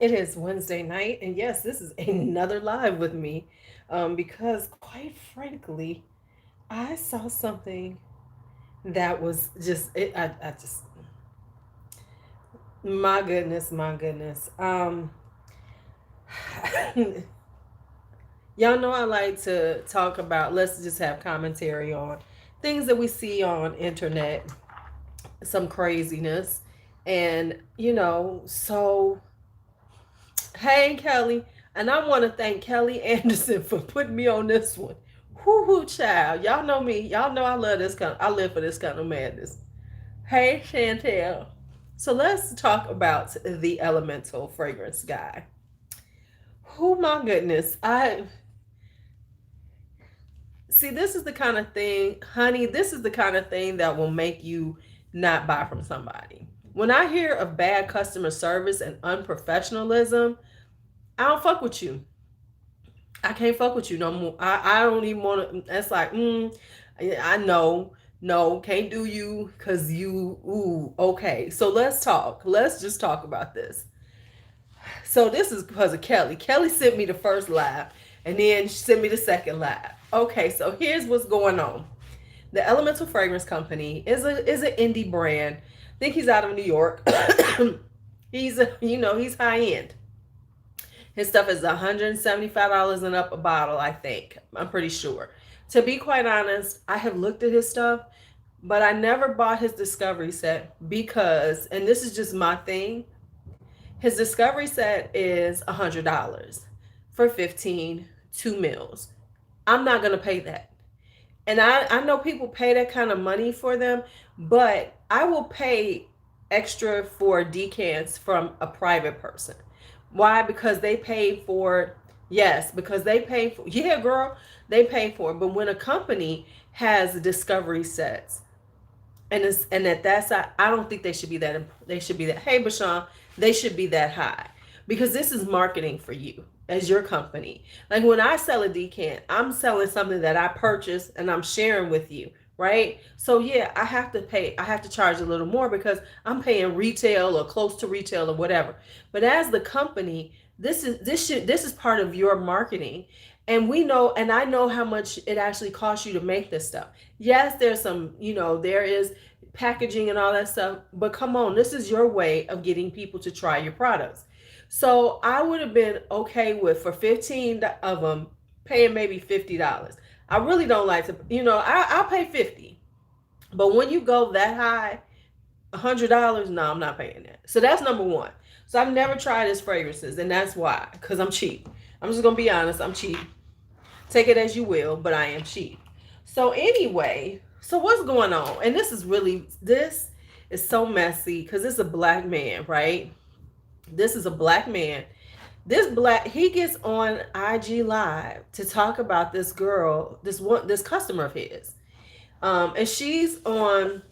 It is Wednesday night, and yes, this is another live with me, because quite frankly, I saw something that was just it. I just my goodness, my goodness. Y'all know I like to talk about. Let's just have commentary on things that we see on internet, some craziness, and hey, Kelly. And I want to thank Kelly Anderson for putting me on this one. Whoo hoo, child. Y'all know me. Y'all know I love this kind. I live for this kind of madness. Hey, Chantel. So let's talk about the elemental fragrance guy. Oh my goodness. I see, this is the kind of thing, honey, this is the kind of thing that will make you not buy from somebody. When I hear of bad customer service and unprofessionalism, I don't fuck with you. I can't fuck with you no more. I don't even want to. That's like, I know, no, can't do you because you, ooh, okay. So let's talk. Let's just talk about this. So this is because of Kelly. Kelly sent me the first live and then she sent me the second live. Okay, so here's what's going on. The Elemental Fragrance Company is an indie brand. I think he's out of New York. He's high end. His stuff is $175 and up a bottle, I think. I'm pretty sure. To be quite honest, I have looked at his stuff, but I never bought his discovery set because, and this is just my thing, his discovery set is $100 for 15 2 meals. I'm not going to pay that. And I know people pay that kind of money for them, but I will pay extra for decants from a private person. Why? Because they pay for, yes, because they pay for, yeah, girl, they pay for it. But when a company has discovery sets, and that's I don't think they should be that, they should be that, hey Bashan, they should be that high because this is marketing for you as your company. Like when I sell a decant, I'm selling something that I purchased and I'm sharing with you, right? So yeah, I have to charge a little more because I'm paying retail or close to retail or whatever. But as the company, this is part of your marketing. And we know, and I know how much it actually costs you to make this stuff. Yes, there's some, there is packaging and all that stuff, but come on, this is your way of getting people to try your products. So I would have been okay with, for 15 of them, paying maybe $50. I really don't like to, I'll pay 50. But when you go that high, $100, no, I'm not paying that. So that's number one. So I've never tried his fragrances, and that's why, because I'm cheap. I'm just gonna be honest, I'm cheap. Take it as you will, but I am cheap. So anyway, so what's going on? And this is so messy because it's a black man, right? This is a black man. He gets on IG Live to talk about this girl, this customer of his. And she's on,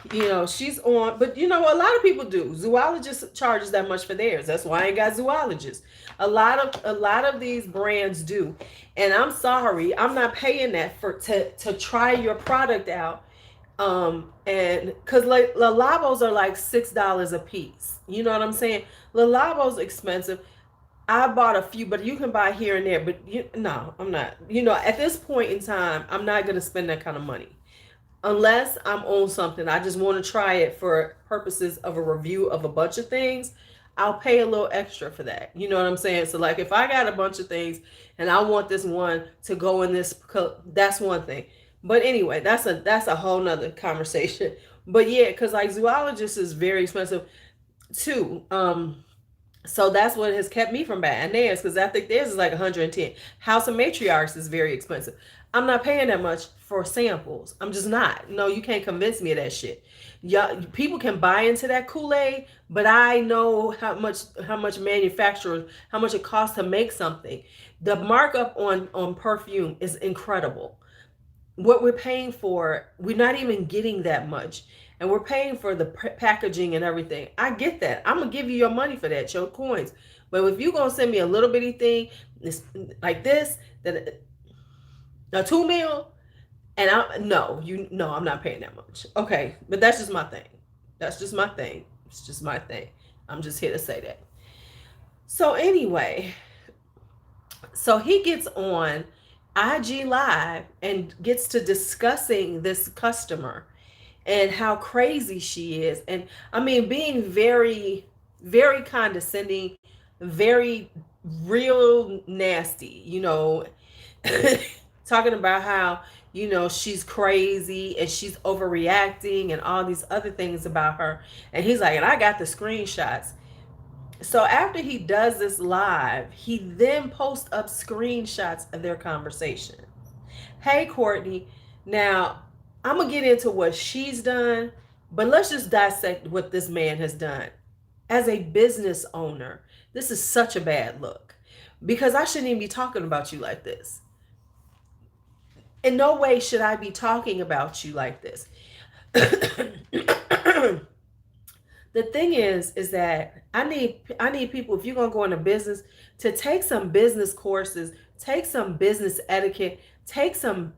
but a lot of people do. Zoologist charges that much for theirs. That's why I ain't got zoologists. A lot of these brands do. And I'm sorry, I'm not paying that to try your product out. And because like La Labos are like $6 a piece. You know what I'm saying? La Labos expensive. I bought a few, but you can buy here and there. But no, I'm not. At this point in time, I'm not gonna spend that kind of money unless I'm on something. I just want to try it for purposes of a review of a bunch of things. I'll pay a little extra for that. You know what I'm saying? So like if I got a bunch of things and I want this one to go in this, that's one thing. But anyway, that's a whole nother conversation. But yeah, because like zoologist is very expensive too. So that's what has kept me from buying theirs because I think theirs is like 110. House of Matriarchs is very expensive. I'm not paying that much for samples. I'm just not. No, you can't convince me of that shit. Yeah, people can buy into that Kool-Aid, but I know how much manufacturers, how much it costs to make something. The markup on perfume is incredible. What we're paying for, we're not even getting that much. And we're paying for the packaging and everything. I get that. I'm going to give you your money for that, your coins. But if you're going to send me a little bitty thing like this, that a 2 meal, and I'm not paying that much. Okay, but that's just my thing. That's just my thing. It's just my thing. I'm just here to say that. So anyway, so he gets on IG Live and gets to discussing this customer and how crazy she is. And I mean, being very, very condescending, very real nasty, talking about how, she's crazy and she's overreacting and all these other things about her. And he's like, and I got the screenshots. So after he does this live, he then posts up screenshots of their conversation. Hey, Courtney. Now, I'm going to get into what she's done, but let's just dissect what this man has done. As a business owner, this is such a bad look because I shouldn't even be talking about you like this. In no way should I be talking about you like this. The thing is that I need people, if you're gonna go into business, to take some business courses, take some business etiquette, take some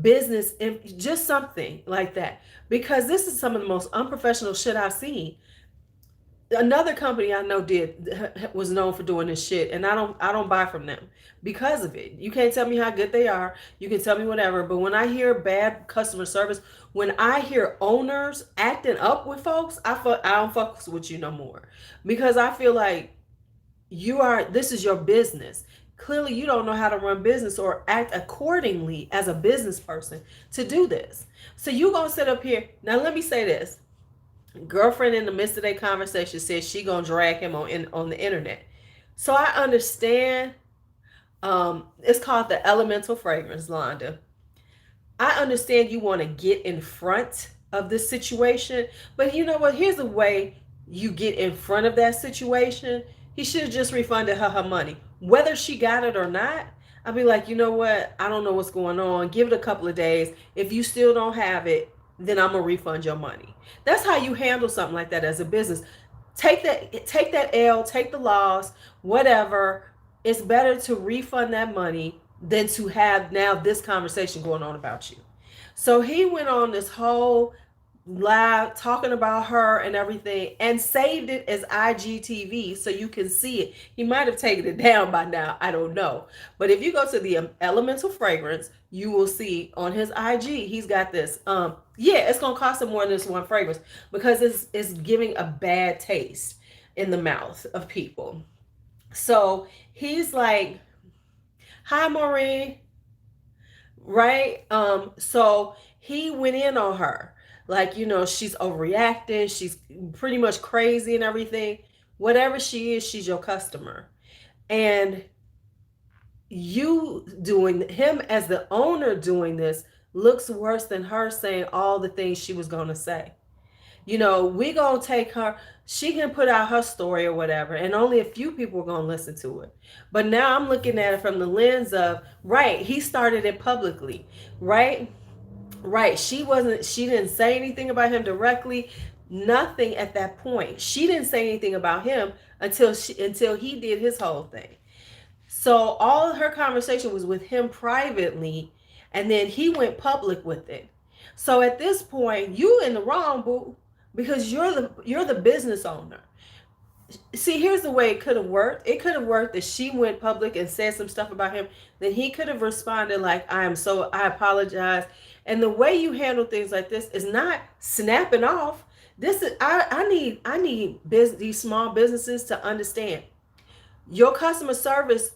business, just something like that, because this is some of the most unprofessional shit I've seen. Another company I know was known for doing this shit, and I don't buy from them because of it. You can't tell me how good they are. You can tell me whatever, but when I hear bad customer service, when I hear owners acting up with folks, I don't fuck with you no more, because I feel like this is your business. Clearly you don't know how to run business or act accordingly as a business person to do this. So you gonna sit up here now. Let me say this. Girlfriend in the midst of their conversation says she gonna drag him on the internet. So I understand. It's called the elemental fragrance, Londa. I understand you want to get in front of this situation, but you know what? Here's the way you get in front of that situation. He should have just refunded her money, whether she got it or not. I'd be like, you know what? I don't know what's going on. Give it a couple of days. If you still don't have it, then I'm gonna refund your money. That's how you handle something like that as a business. Take that L, take the loss, whatever. It's better to refund that money than to have now this conversation going on about you. So he went on this whole live talking about her and everything and saved it as IGTV so you can see it. He might have taken it down by now, I don't know. But if you go to the elemental fragrance, you will see on his IG he's got this. Yeah, it's gonna cost him more than this one fragrance because it's giving a bad taste in the mouth of people. So he's like, hi Maureen, right? So he went in on her. Like, she's overreacting, she's pretty much crazy and everything. Whatever she is, she's your customer. And you doing him as the owner doing this looks worse than her saying all the things she was going to say. We gonna take her, she can put out her story or whatever, and only a few people are gonna listen to it. But now I'm looking at it from the lens of, right, he started it publicly, right? Right. She didn't say anything about him directly, nothing at that point. She didn't say anything about him until he did his whole thing. So all of her conversation was with him privately, and then he went public with it. So at this point, you in the wrong, boo, because you're the business owner. See, here's the way it could have worked. It could have worked that she went public and said some stuff about him. Then he could have responded like, I apologize. And the way you handle things like this is not snapping off. This is I need these small businesses to understand your customer service.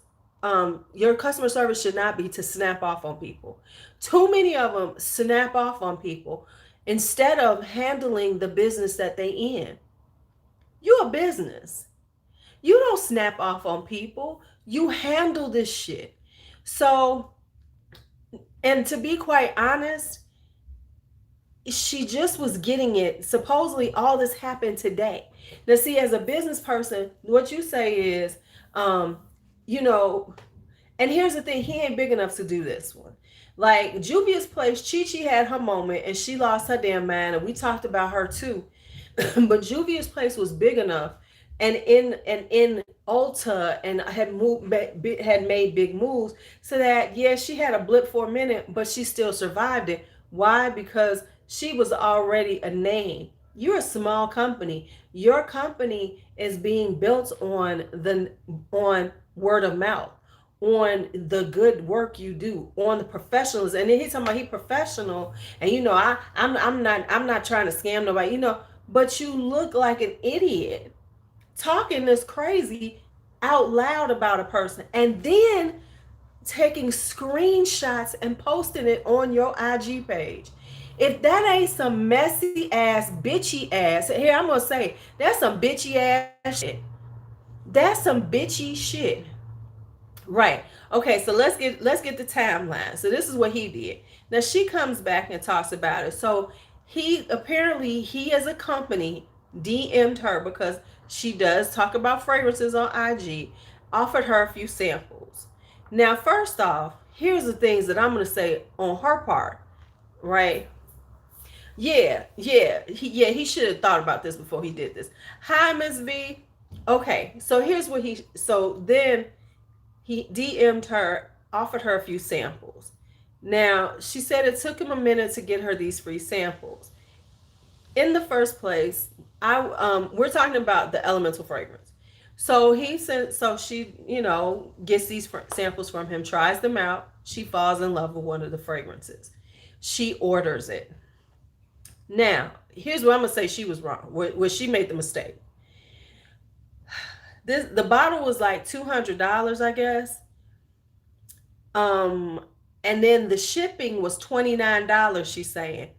Your customer service should not be to snap off on people. Too many of them snap off on people instead of handling the business that they in. You're a business. You don't snap off on people. You handle this shit. So, and to be quite honest, she just was getting it. Supposedly all this happened today. Now see, as a business person, what you say is, you know, and here's the thing, he ain't big enough to do this one. Like Juvia's Place, Chi Chi had her moment and she lost her damn mind, and we talked about her too. But Juvia's Place was big enough, and in Ulta, and had made big moves, so that yeah, she had a blip for a minute, but she still survived it. Why? Because she was already a name. You're a small company. Your company is being built on word of mouth, on the good work you do, on the professionals. And then he's talking about he professional, and I'm not trying to scam nobody, but you look like an idiot talking this crazy out loud about a person, and then taking screenshots and posting it on your IG page. If that ain't some messy ass, bitchy ass, here I'm gonna say that's some bitchy ass shit. That's some bitchy shit. Right. Okay, so let's get the timeline. So this is what he did. Now she comes back and talks about it. So he as a company DM'd her because she does talk about fragrances on IG, offered her a few samples. Now, first off, here's the things that I'm gonna say on her part, right? He should have thought about this before he did this. Hi, Miss V. Okay, so then he DM'd her, offered her a few samples. Now, she said it took him a minute to get her these free samples. In the first place, we're talking about the elemental fragrance. So she, gets these samples from him, tries them out. She falls in love with one of the fragrances. She orders it. Now, here's what I'm gonna say she was wrong. Where she made the mistake. The bottle was like $200, I guess. And then the shipping was $29. She's saying,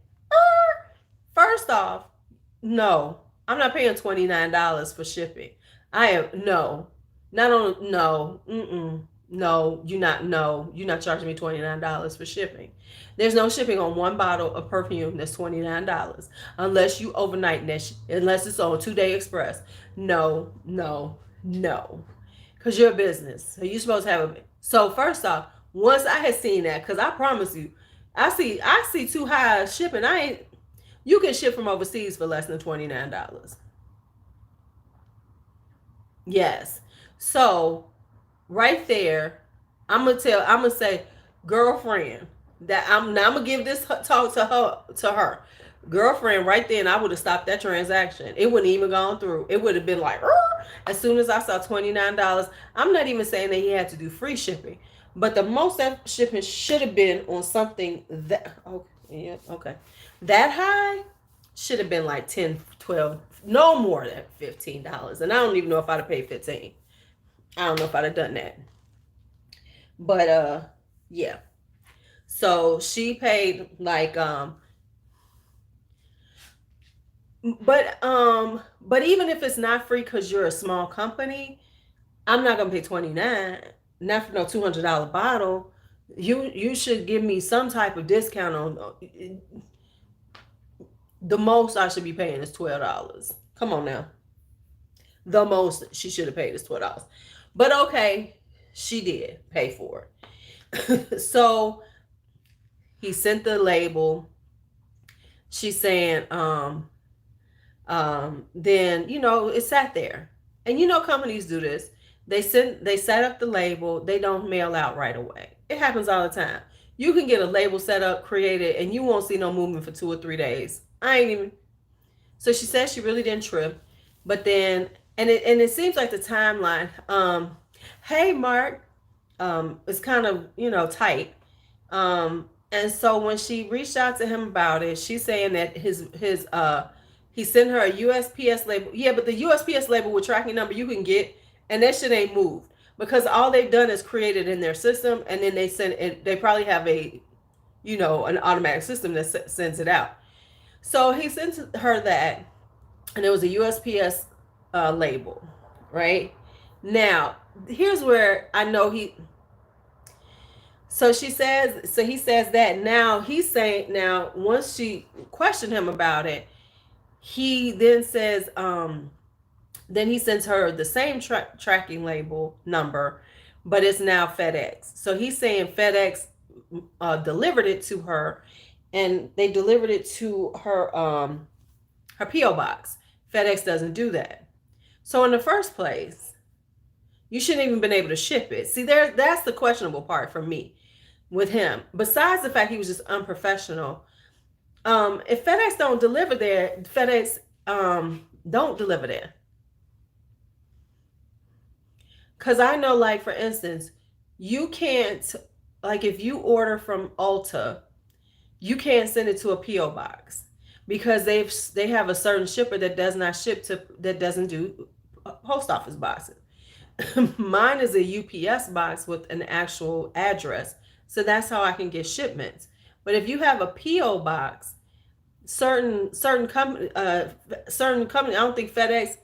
first off, no, I'm not paying $29 for shipping. I am no, not on no, no, you're not charging me $29 for shipping. There's no shipping on one bottle of perfume that's $29 unless you overnight that, unless it's on 2-day express. No, because you're a business, so you're supposed to have a. So first off, once I had seen that, because I promise you, I see too high shipping. You can ship from overseas for less than $29. Yes. So right there, I'm gonna say, girlfriend, that I'm gonna give this talk to her. Girlfriend, right then I would have stopped that transaction. It wouldn't even gone through. It would have been like, as soon as I saw $29. I'm not even saying that he had to do free shipping, but the most that shipping should have been on something that that high should have been like 10, 12, no more than $15. And I don't even know if I'd have paid 15. I don't know if I'd have done that. But yeah. So she paid like but even if it's not free because you're a small company, I'm not gonna pay $29, not for no $200 bottle. You should give me some type of discount on. The most I should be paying is $12. Come on now. The most she should have paid is $12. But okay, she did pay for it. So he sent the label. She's saying, then it sat there. And companies do this. They set up the label, they don't mail out right away. It happens all the time. You can get a label set up, created, and you won't see no movement for 2 or 3 days. So she said she really didn't trip. But then, and it seems like the timeline, hey Mark, it's kind of, tight. And so when she reached out to him about it, she's saying that he sent her a USPS label. Yeah, but the USPS label with tracking number you can get, and that shit ain't moved because all they've done is create it in their system, and then they send it. They probably have an automatic system that sends it out. So he sent her that, and it was a USPS label, right? Now, here's where I know so he says that. Now he's saying, now once she questioned him about it, he then says, then he sends her the same tracking label number, but it's now FedEx. So he's saying FedEx delivered it to her, and they delivered it to her her P.O. box. FedEx doesn't do that. So in the first place, you shouldn't even been able to ship it. See, that's the questionable part for me with him. Besides the fact he was just unprofessional. If FedEx don't deliver there, FedEx don't deliver there. Because I know, like, for instance, you can't, like, if you order from Ulta, you can't send it to a PO box because they have a certain shipper that does not ship to, that doesn't do post office boxes. Mine is a UPS box with an actual address, so that's how I can get shipments. But if you have a PO box, certain company, I don't think FedEx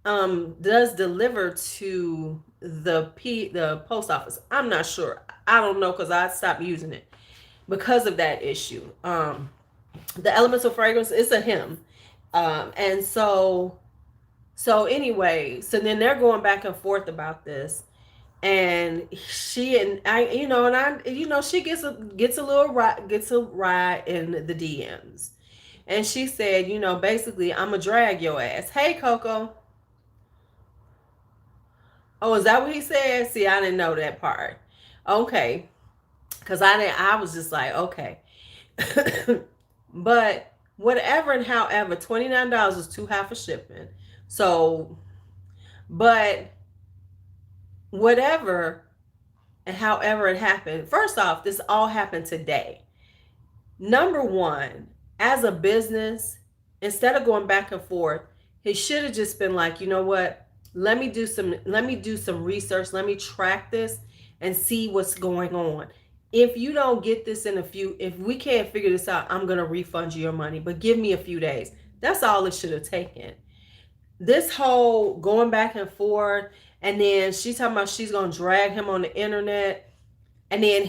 does deliver to the post office. I'm not sure. I don't know because I stopped using it because of that issue. The Elements of Fragrance is a hymn, and so anyway, so then they're going back and forth about this, and she and I, she gets a little gets a ride in the DMs, and she said, basically, I'm gonna drag your ass. Hey, Coco. Oh, is that what he said? See, I didn't know that part. Okay, because I was just like, okay. But whatever and however, $29 is too high for shipping. So, but whatever and however it happened, first off, this all happened today. Number one, as a business, instead of going back and forth, he should have just been like, you know what? Let me do some research. Let me track this and see what's going on. If you don't get this if we can't figure this out, I'm going to refund you your money, but give me a few days. That's all it should have taken. This whole going back and forth, and then she's talking about she's going to drag him on the internet. And then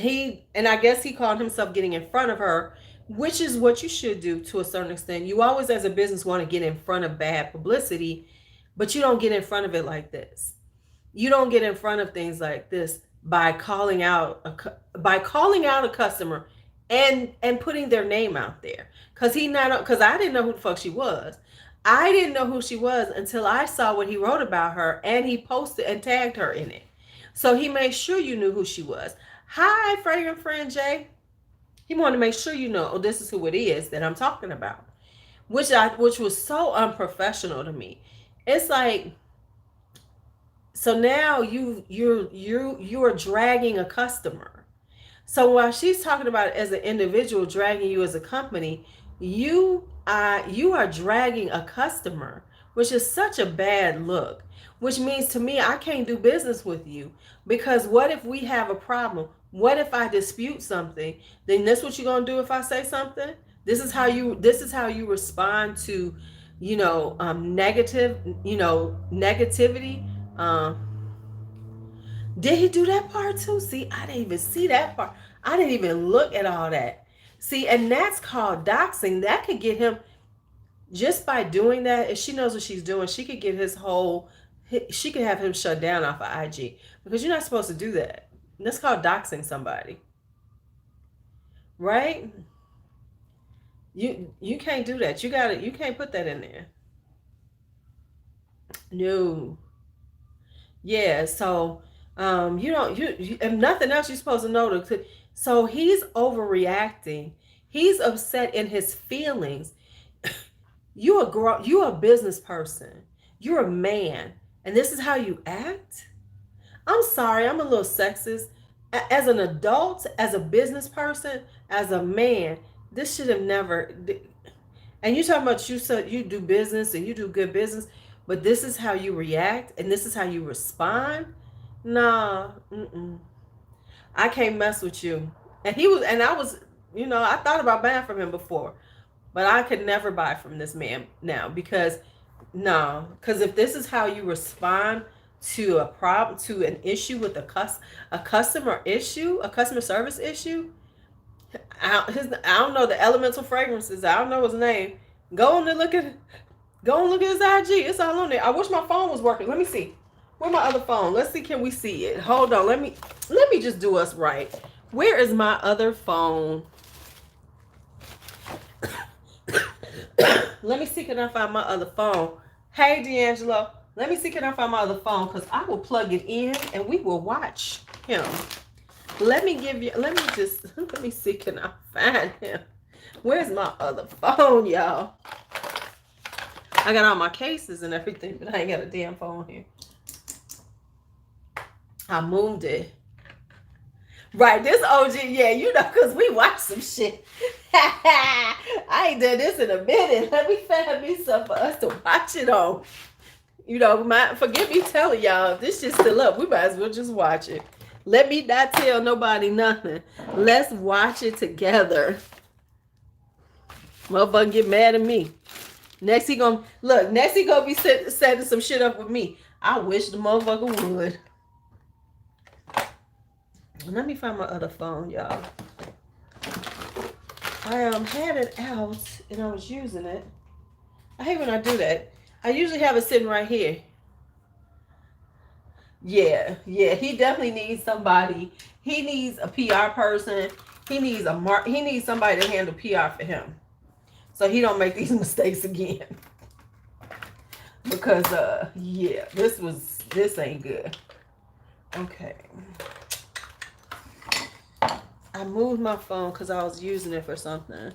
I guess he called himself getting in front of her, which is what you should do to a certain extent. You always, as a business, want to get in front of bad publicity, but you don't get in front of it like this. You don't get in front of things like this by calling out a customer and putting their name out there. Because I didn't know who the fuck she was. I didn't know who she was until I saw what he wrote about her, and he posted and tagged her in it. So he made sure you knew who she was. Hi, fragrant friend Jay. He wanted to make sure you know, this is who it is that I'm talking about, which was so unprofessional to me. It's like, so now you are dragging a customer. So while she's talking about it as an individual, dragging you as a company, you are dragging a customer, which is such a bad look. Which means to me, I can't do business with you, because what if we have a problem? What if I dispute something? Then that's what you're gonna do if I say something. This is how you respond to, negativity. Did he do that part too? See, I didn't even see that part. I didn't even look at all that. See, and that's called doxing. That could get him, just by doing that, if she knows what she's doing, she could get she could have him shut down off of IG, because you're not supposed to do that. That's called doxing somebody. Right? You can't do that. You can't put that in there. No. Yeah, so if nothing else, you're supposed to know so he's overreacting. He's upset in his feelings. You're a business person. You're a man, and this is how you act? I'm sorry, I'm a little sexist. As an adult, as a business person, as a man, this should have never. And you talking about, you said you do business and you do good business, but this is how you react and this is how you respond? Nah, I can't mess with you. And I was, I thought about buying from him before, but I could never buy from this man now, because if this is how you respond to a problem, to an issue with a customer service issue. I don't know the elemental fragrances. I don't know his name. Go and look at his IG. It's all on there. I wish my phone was working. Let me see. Where's my other phone? Let's see. Can we see it? Hold on. Let me just do us right. Where is my other phone? Let me see. Can I find my other phone? Hey, D'Angelo. Let me see. Can I find my other phone? Because I will plug it in and we will watch him. Let me see. Can I find him? Where's my other phone, y'all? I got all my cases and everything, but I ain't got a damn phone here. I moved it. Right, this OG, yeah, you know, because we watch some shit. I ain't done this in a minute. Let me find me something for us to watch it on. You know, forgive me telling y'all, if this shit's still up, we might as well just watch it. Let me not tell nobody nothing. Let's watch it together. Motherfucker get mad at me. Next he gonna be setting some shit up with me. I wish the motherfucker would. Let me find my other phone, y'all. I had it out and I was using it. I hate when I do that. I usually have it sitting right here. Yeah, he definitely needs somebody. He needs a PR person. He needs he needs somebody to handle PR for him, so he don't make these mistakes again. Because yeah, this ain't good. Okay. I moved my phone because I was using it for something.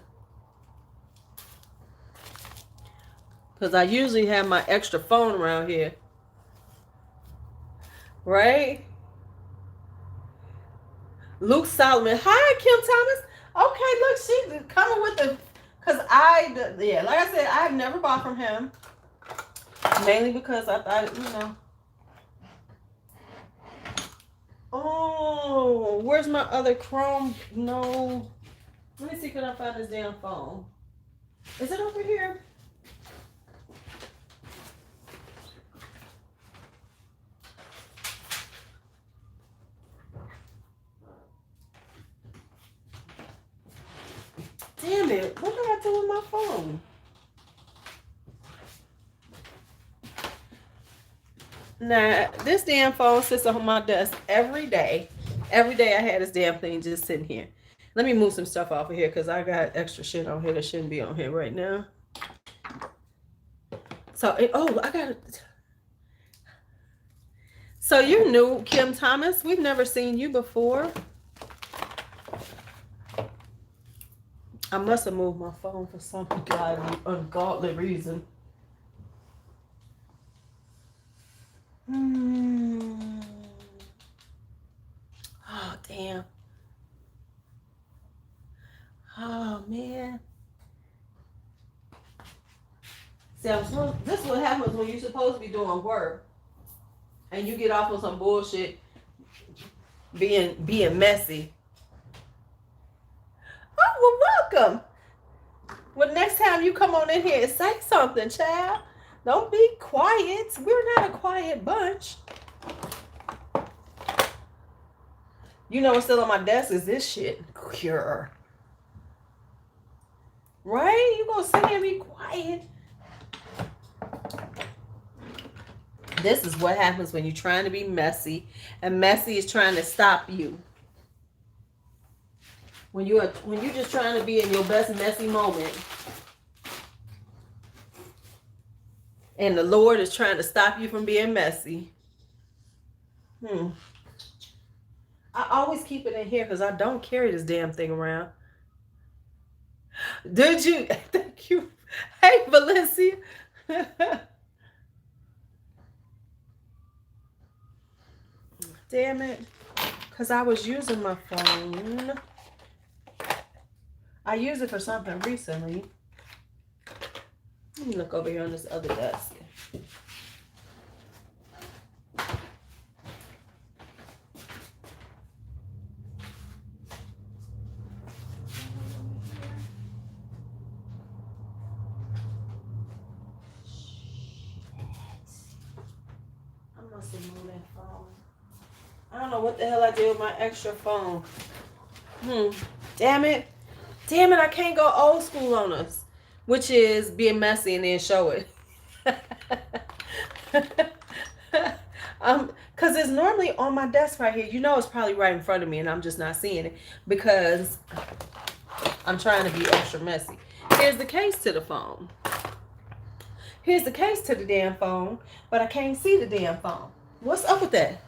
Because I usually have my extra phone around here. Right? Luke Solomon. Hi, Kim Thomas. Okay, look, she's coming with the... Because yeah, like I said, I've never bought from him. Mainly because I thought, you know... Oh, where's my other Chrome? No. Let me see, can I find this damn phone? Is it over here? Damn it. What did I do with my phone? Nah, this damn phone sits on my desk every day. Every day I had this damn thing just sitting here. Let me move some stuff off of here because I got extra shit on here that shouldn't be on here right now. So, I got it. So you're new, Kim Thomas. We've never seen you before. I must have moved my phone for some ungodly reason. Oh, damn. Oh, man. See, this is what happens when you're supposed to be doing work and you get off on some bullshit being messy. Oh, well, welcome. Well, next time you come on in here and say something, child. Don't be quiet. We're not a quiet bunch. You know what's still on my desk is this shit. Cure. Right? You gonna sit here and be quiet. This is what happens when you're trying to be messy, and messy is trying to stop you. When you're just trying to be in your best messy moment, and the Lord is trying to stop you from being messy. I always keep it in here because I don't carry this damn thing around. Did you? Thank you. Hey, Valencia. Damn it. Because I was using my phone. I used it for something recently. Let me look over here on this other desk. I must have moved that phone. I don't know what the hell I did with my extra phone. Damn it. Damn it, I can't go old school on us. Which is being messy and then show it. Because it's normally on my desk right here. You know it's probably right in front of me and I'm just not seeing it. Because I'm trying to be extra messy. Here's the case to the phone. Here's the case to the damn phone. But I can't see the damn phone. What's up with that?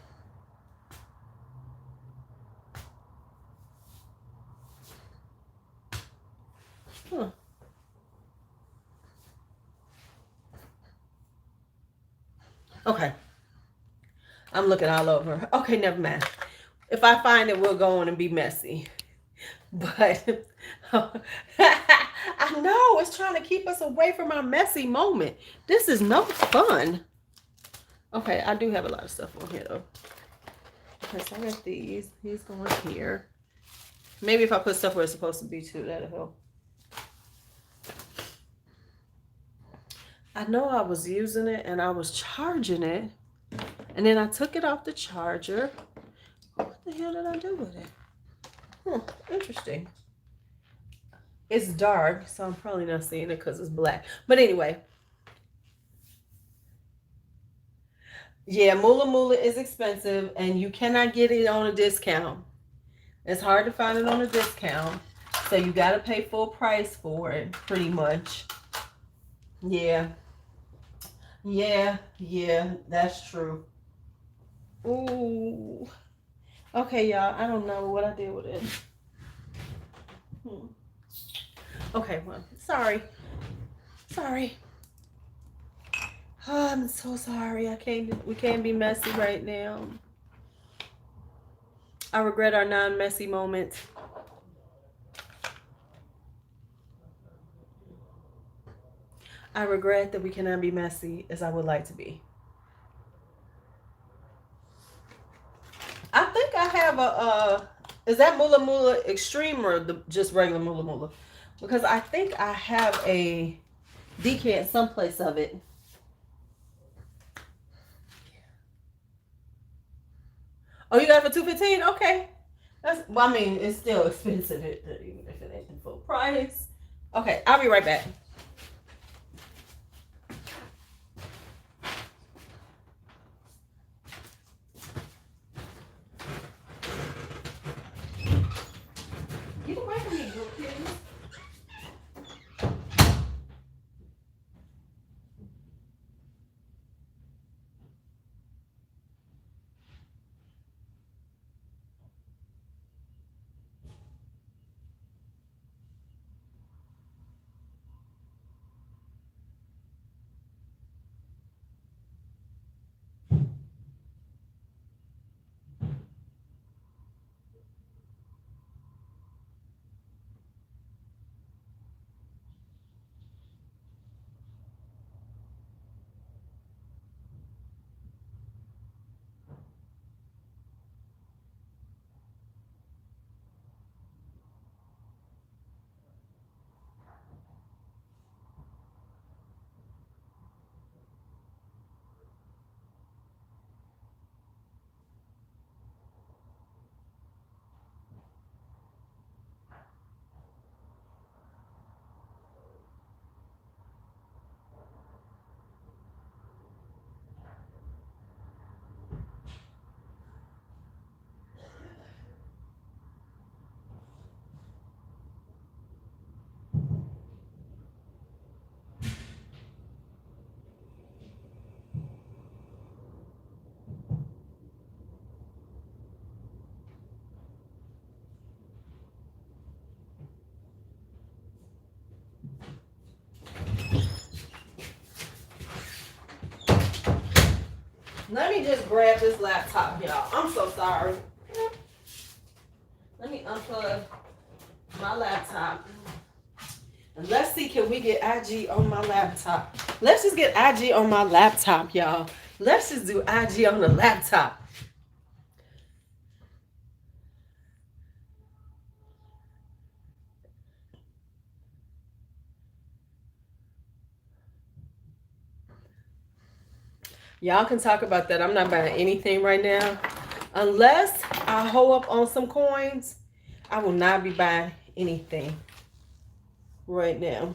I'm looking all over. Okay, never mind. If I find it, we'll go on and be messy. But I know it's trying to keep us away from our messy moment. This is no fun. Okay, I do have a lot of stuff on here though. Okay, so I got these. These going here. Maybe if I put stuff where it's supposed to be too, that'll help. I know I was using it and I was charging it. And then I took it off the charger. What the hell did I do with it? Interesting. It's dark, so I'm probably not seeing it because it's black. But anyway. Yeah, Mula Mula is expensive and you cannot get it on a discount. It's hard to find it on a discount. So you got to pay full price for it, pretty much. Yeah. Yeah, that's true. Ooh. Okay, y'all, I don't know what I did with it. Okay, well, sorry. Oh, I'm so sorry. We can't be messy right now. I regret our non-messy moments. I regret that we cannot be messy as I would like to be. I think I have is that Mula Mula Extreme or just regular Mula Mula? Because I think I have a decant someplace of it. Oh, you got it for $2.15? Okay. Well, I mean, it's still expensive even if it ain't full price. Okay, I'll be right back. Get away from me, little kids. Let me just grab this laptop, y'all. I'm so sorry. Let me unplug my laptop. And let's see, can we get IG on my laptop? Let's just get IG on my laptop, y'all. Let's just do IG on the laptop. Y'all can talk about that. I'm not buying anything right now. Unless I hold up on some coins, I will not be buying anything right now.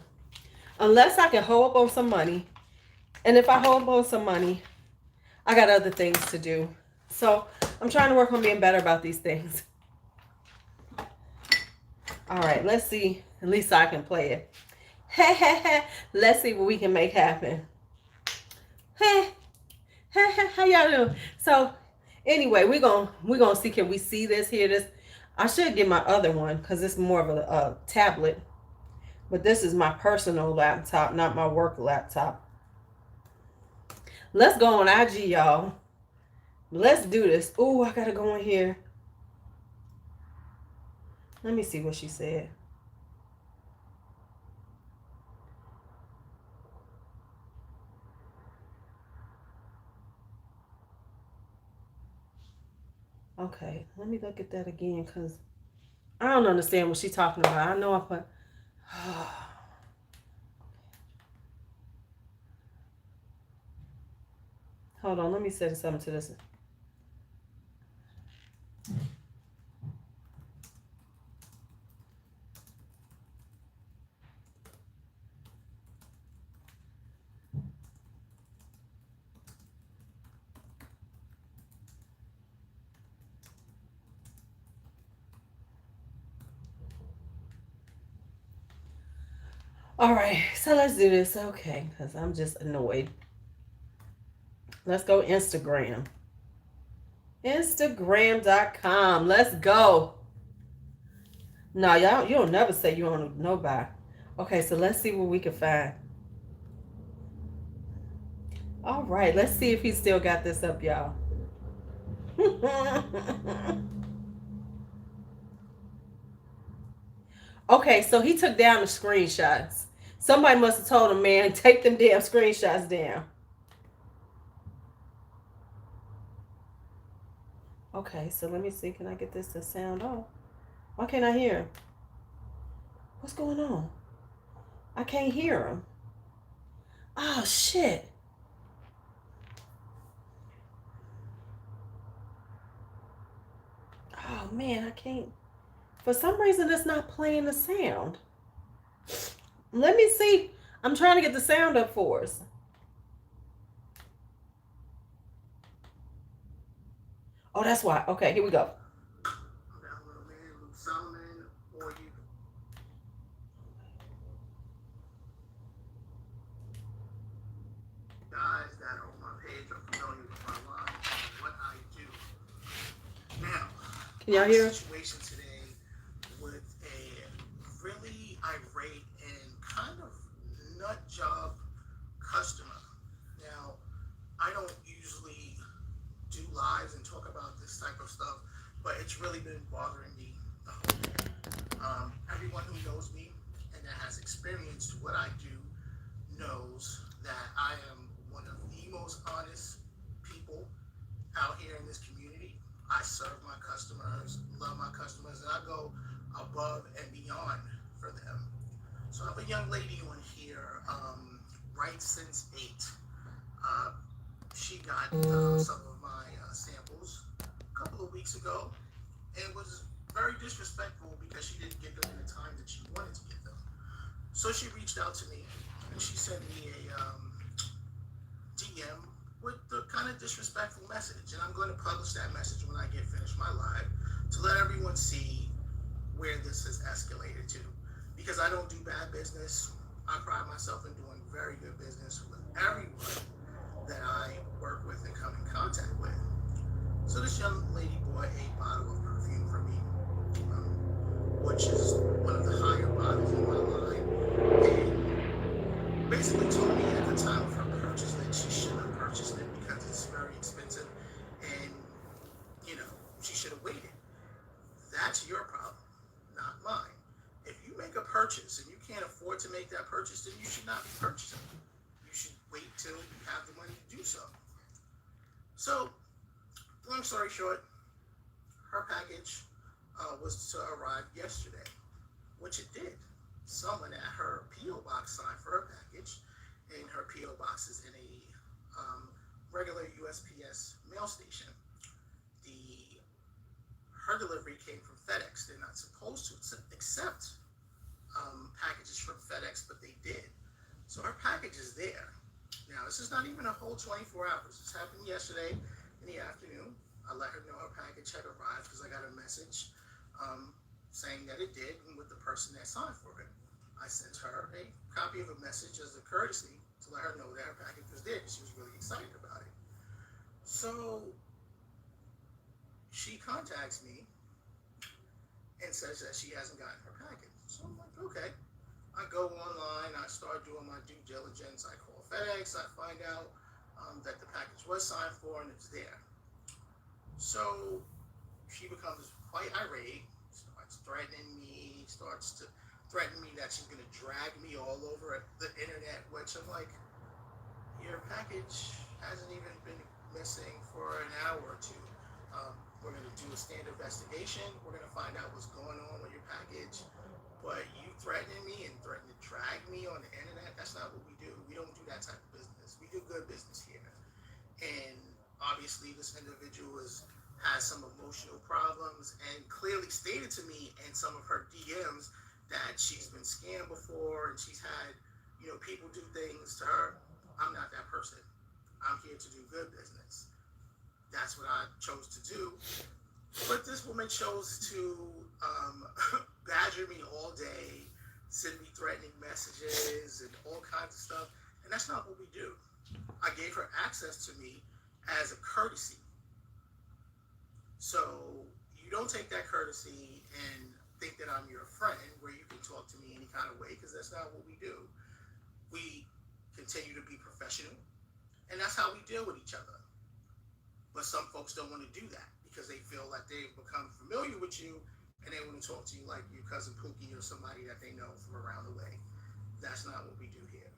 Unless I can hold up on some money. And if I hold up on some money, I got other things to do. So I'm trying to work on being better about these things. All right, let's see. At least I can play it. Let's see what we can make happen. How y'all doing? So anyway, we're gonna see, can we see this, hear this? I should get my other one because it's more of a tablet. But this is my personal laptop, not my work laptop. Let's go on IG, y'all. Let's do this. Ooh, I gotta go in here. Let me see what she said. Okay, let me look at that again because I don't understand what she's talking about. I know I put. Hold on, let me say something to this. All right, so let's do this. Okay, because I'm just annoyed. Let's go Instagram. Instagram.com. Let's go. No, y'all, you don't never say you don't know by. Okay, so let's see what we can find. All right, let's see if he still got this up, y'all. Okay, so he took down the screenshots. Somebody must have told him, man, take them damn screenshots down. Okay, so let me see. Can I get this to sound off? Why can't I hear him? What's going on? I can't hear him. Oh, shit. Oh, man, I can't. For some reason, it's not playing the sound. Let me see. I'm trying to get the sound up for us. Oh, that's why. Okay, here we go. Can y'all hear? Situation today with a really irate and kind of nut job customer. Now, I don't usually do lives and talk about this type of stuff, but it's really been bothering me the whole day. Everyone who knows me and that has experienced what I do knows that I am one of the most honest people out here in this community. I serve my customers, love my customers, and I go above and beyond for them. So I have a young lady on here, right since 8. Uh, she got some of my samples a couple of weeks ago and was very disrespectful because she didn't get them in the time that she wanted to get them. So she reached out to me and she sent me a DM with the kind of disrespectful message. And I'm going to publish that message when I get finished my live to let everyone see where this has escalated to. Because I don't do bad business. I pride myself in doing very good business with everyone that I work with and come in contact with. So this young lady bought a bottle of perfume for me, which is one of the higher bottles in my line, and basically told me at the time of her purchase that she shouldn't have purchased it because it's very expensive and, she should have waited. That's your problem, not mine. If you make a purchase and you can't afford to make that purchase, then you should not be purchasing. You should wait till you have the money to do so. So, long story short, her package was to arrive yesterday, which it did. Someone at her P.O. box signed for her package, and her P.O. box is in a regular USPS mail station. Her delivery came from FedEx. They're not supposed to accept packages from FedEx, but they did. So her package is there. Now, this is not even a whole 24 hours. This happened yesterday in the afternoon. I let her know her package had arrived because I got a message saying that it did and with the person that signed for it. I sent her a copy of a message as a courtesy to let her know that her package was there because she was really excited about it. So she contacts me and says that she hasn't gotten her package. So I'm like, okay. I go online, I start doing my due diligence, I call FedEx, I find out that the package was signed for and it's there. So she becomes quite irate, starts threatening me, starts to threaten me that she's gonna drag me all over the internet, which I'm like, your package hasn't even been missing for an hour or two. We're going to do a standard investigation. We're going to find out what's going on with your package. But you threatening me and threatening to drag me on the internet, that's not what we do. We don't do that type of business. We do good business here. And obviously, this individual has some emotional problems and clearly stated to me in some of her DMs that she's been scammed before and she's had, people do things to her. I'm not that person. I'm here to do good business. That's what I chose to do. But this woman chose to um, badger me all day, send me threatening messages and all kinds of stuff. And that's not what we do. I gave her access to me as a courtesy. So you don't take that courtesy and think that I'm your friend where you can talk to me any kind of way because that's not what we do. We continue to be professional, and that's how we deal with each other. But some folks don't want to do that because they feel like they've become familiar with you and they want to talk to you like your cousin Pookie or somebody that they know from around the way. That's not what we do here.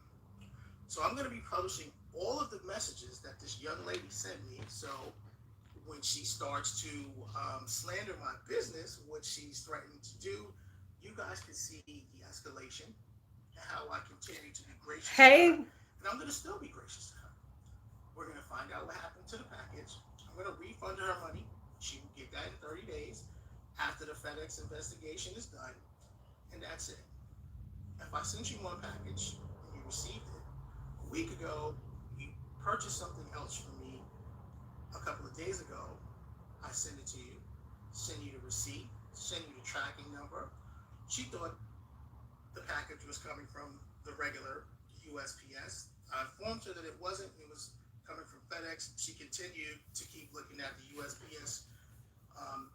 So I'm going to be publishing all of the messages that this young lady sent me. So when she starts to slander my business, what she's threatening to do, you guys can see the escalation and how I continue to be gracious to her. Hey, And I'm going to still be gracious to her. We're going to find out what happened to the package. I'm going to refund her money. She will get that in 30 days after the FedEx investigation is done. And that's it. If I sent you one package and you received it a week ago, you purchased something else from me a couple of days ago, I send it to you, send you the receipt, send you the tracking number. She thought the package was coming from the regular USPS. I informed her that it wasn't. It was coming from FedEx. She continued to keep looking at the USPS um,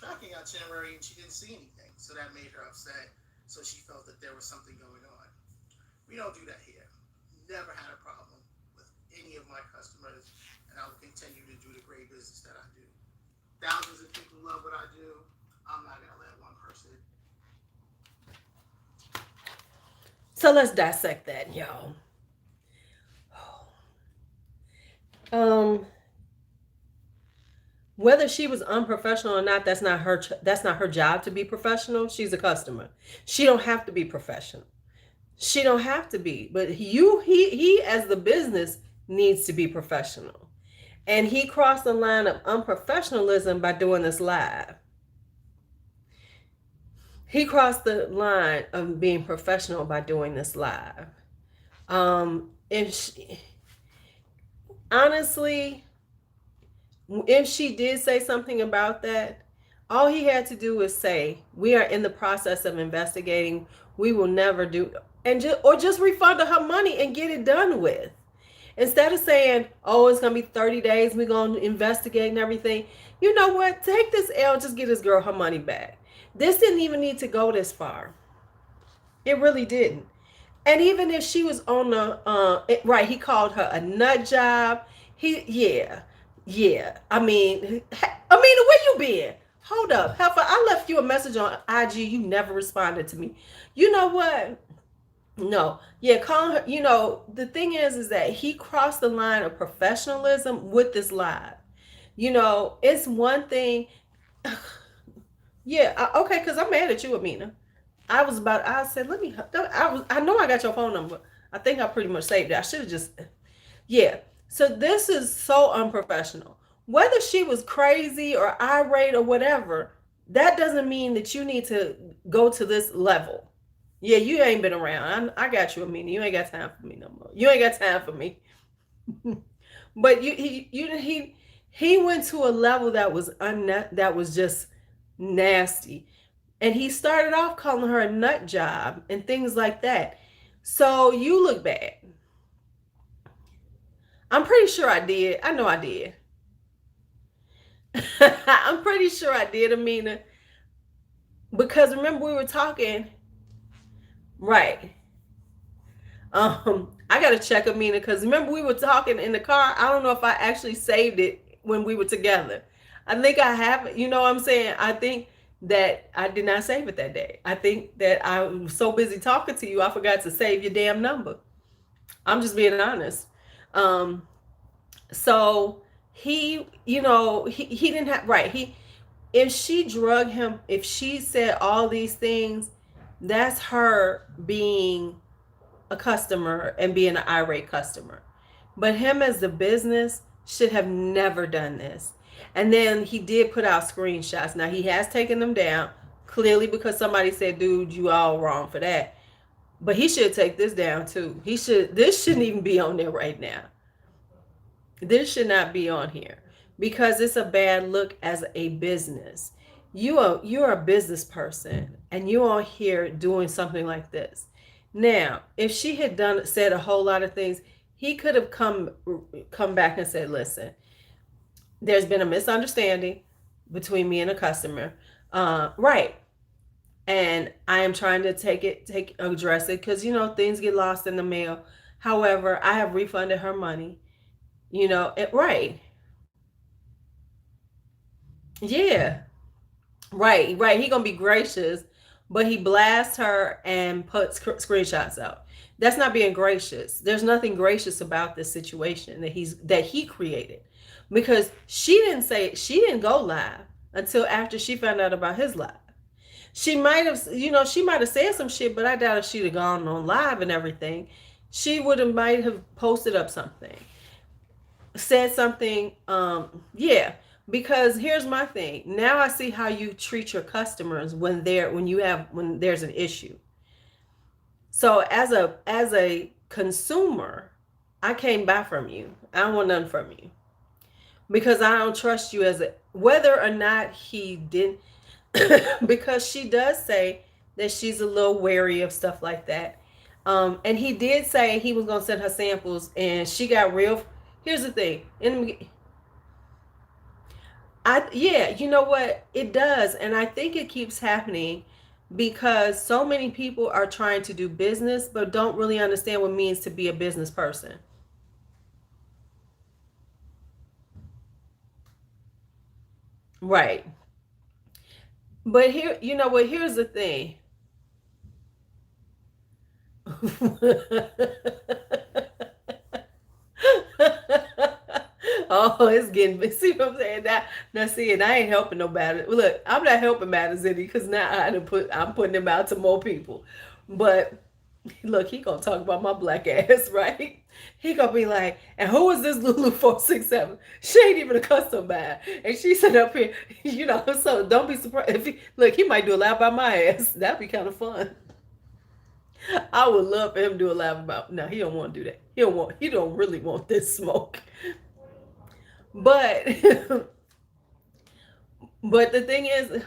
tracking itinerary and she didn't see anything. So that made her upset. So she felt that there was something going on. We don't do that here. Never had a problem with any of my customers, and I will continue to do the great business that I do. Thousands of people love what I do. I'm not gonna let one person. so let's dissect that, y'all. Um, Whether she was unprofessional or not, that's not her job to be professional. She's a customer. She don't have to be professional. She don't have to be. But he as the business needs to be professional. And he crossed the line of unprofessionalism by doing this live. He crossed the line of being professional by doing this live. If she, honestly, if she did say something about that, all he had to do was say, "We are in the process of investigating. We will never do," and just refund her money and get it done with. Instead of saying, "Oh, it's gonna be 30 days. We're gonna investigate and everything." You know what? Take this L. Just get this girl her money back. This didn't even need to go this far. It really didn't. And even if she was on the right, he called her a nut job. Yeah, yeah. Where you been? Hold up, Heifer. I left you a message on IG. You never responded to me. You know what? No, yeah, calling her. The thing is that he crossed the line of professionalism with this live. It's one thing. Yeah, okay, because I'm mad at you, Amina. I said, let me, I know I got your phone number. I think I pretty much saved it. I should have just, yeah. So this is so unprofessional. Whether she was crazy or irate or whatever, that doesn't mean that you need to go to this level. Yeah, you ain't been around. I got you, Amina. You ain't got time for me no more. You ain't got time for me. But he went to a level that was just nasty. And he started off calling her a nut job and things like that. So you look bad. I'm pretty sure I did. I know I did. I'm pretty sure I did, Amina. Because remember we were talking, right? I gotta check, Amina, because remember we were talking in the car. I don't know if I actually saved it when we were together. I think I have, you know what I'm saying? I think that I did not save it that day. I think that I was so busy talking to you, I forgot to save your damn number. I'm just being honest. Um, so he, he didn't have, right. If she drug him, if she said all these things, that's her being a customer and being an irate customer. But him as the business should have never done this. And then he did put out screenshots. Now he has taken them down, clearly because somebody said, dude, you all wrong for that. But he should take this down too. This shouldn't even be on there right now. This should not be on here because it's a bad look as a business. You're a business person and you're on here doing something like this. Now, if she had said a whole lot of things, he could have come back and said, "Listen, there's been a misunderstanding between me and a customer, right? And I am trying to address it because things get lost in the mail. However, I have refunded her money. Right? Yeah, right. He gonna be gracious, but he blasts her and puts screenshots out. That's not being gracious. There's nothing gracious about this situation that he created, because she didn't go live until after she found out about his live. She might have said some shit, but I doubt if she'd have gone on live and everything. She would have might have posted up something, said something. Yeah, because here's my thing. Now I see how you treat your customers when there's an issue. So as a consumer, I can't buy from you. I don't want nothing from you because I don't trust you as a whether or not he didn't. Because she does say that she's a little wary of stuff like that. And he did say he was gonna send her samples, and she got real. Here's the thing. Yeah, you know what? It does, and I think it keeps happening because so many people are trying to do business but don't really understand what it means to be a business person. Right. But here, you know what? Here's the thing. Oh, it's getting. See what I'm saying? Now, see, and I ain't helping nobody. Look, I'm not helping matters any because now I'm putting them out to more people. But look, he gonna talk about my black ass, right? He gonna be like, and who is this Lulu 467? She ain't even a custom buyer, and she sit up here, So don't be surprised if he might do a lap by my ass. That'd be kind of fun. I would love for him to do a lap about. No, he don't want to do that. He don't really want this smoke. But but the thing is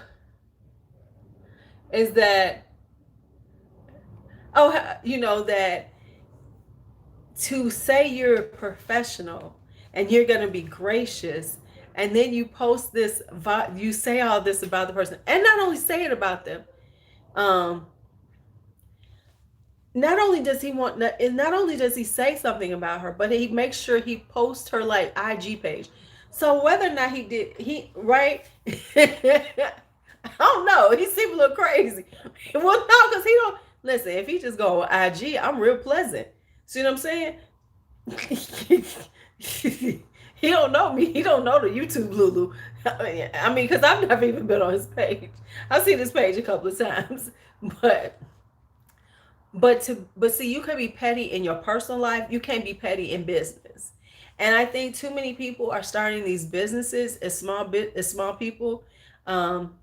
that, that to say you're a professional and you're going to be gracious, and then you post this, you say all this about the person, and not only say it about them, um not only does he say something about her, but he makes sure he posts her like IG page. So whether or not he right, I don't know. He seemed a little crazy. Well, no, because he don't listen. If he just go on IG, I'm real pleasant. See what I'm saying? He don't know me. He don't know the YouTube Lulu. I mean, because I've never even been on his page. I've seen his page a couple of times, but but see, you can be petty in your personal life. You can't be petty in business. And I think too many people are starting these businesses as small people, um,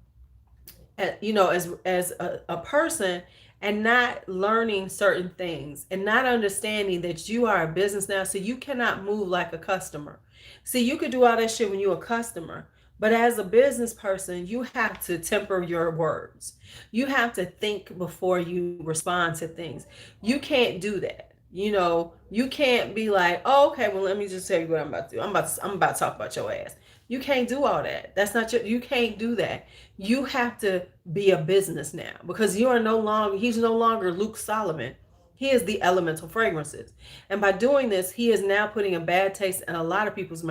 as a person, and not learning certain things and not understanding that you are a business now, so you cannot move like a customer. See, you could do all that shit when you're a customer, but as a business person, you have to temper your words. You have to think before you respond to things. You can't do that. You can't be like, oh, okay, well, let me just tell you what I'm about to do. I'm about to talk about your ass. You can't do all that. You can't do that. You have to be a business now, because he's no longer Luke Solomon. He is the elemental fragrances. And by doing this, he is now putting a bad taste in a lot of people's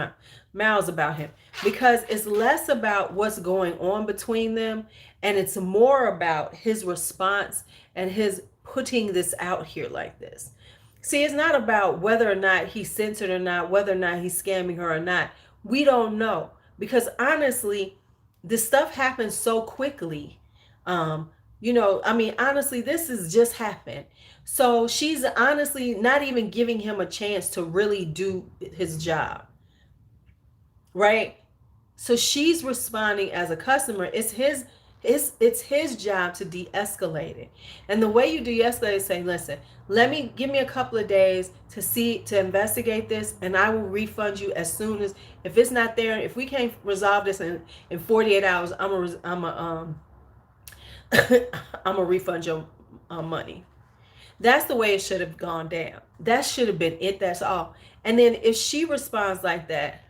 mouths about him, because it's less about what's going on between them and it's more about his response and his putting this out here like this. See, it's not about whether or not he sent it or not, whether or not he's scamming her or not. We don't know, because honestly, this stuff happens so quickly. I mean, honestly, this has just happened. So she's honestly not even giving him a chance to really do his job, right? So she's responding as a customer. It's his job to de-escalate it. And the way you de-escalate is saying, listen, give me a couple of days to investigate this, and I will refund you as soon as, if it's not there, if we can't resolve this in 48 hours, I'm a refund your money. That's the way it should have gone down. That should have been it. That's all. And then if she responds like that,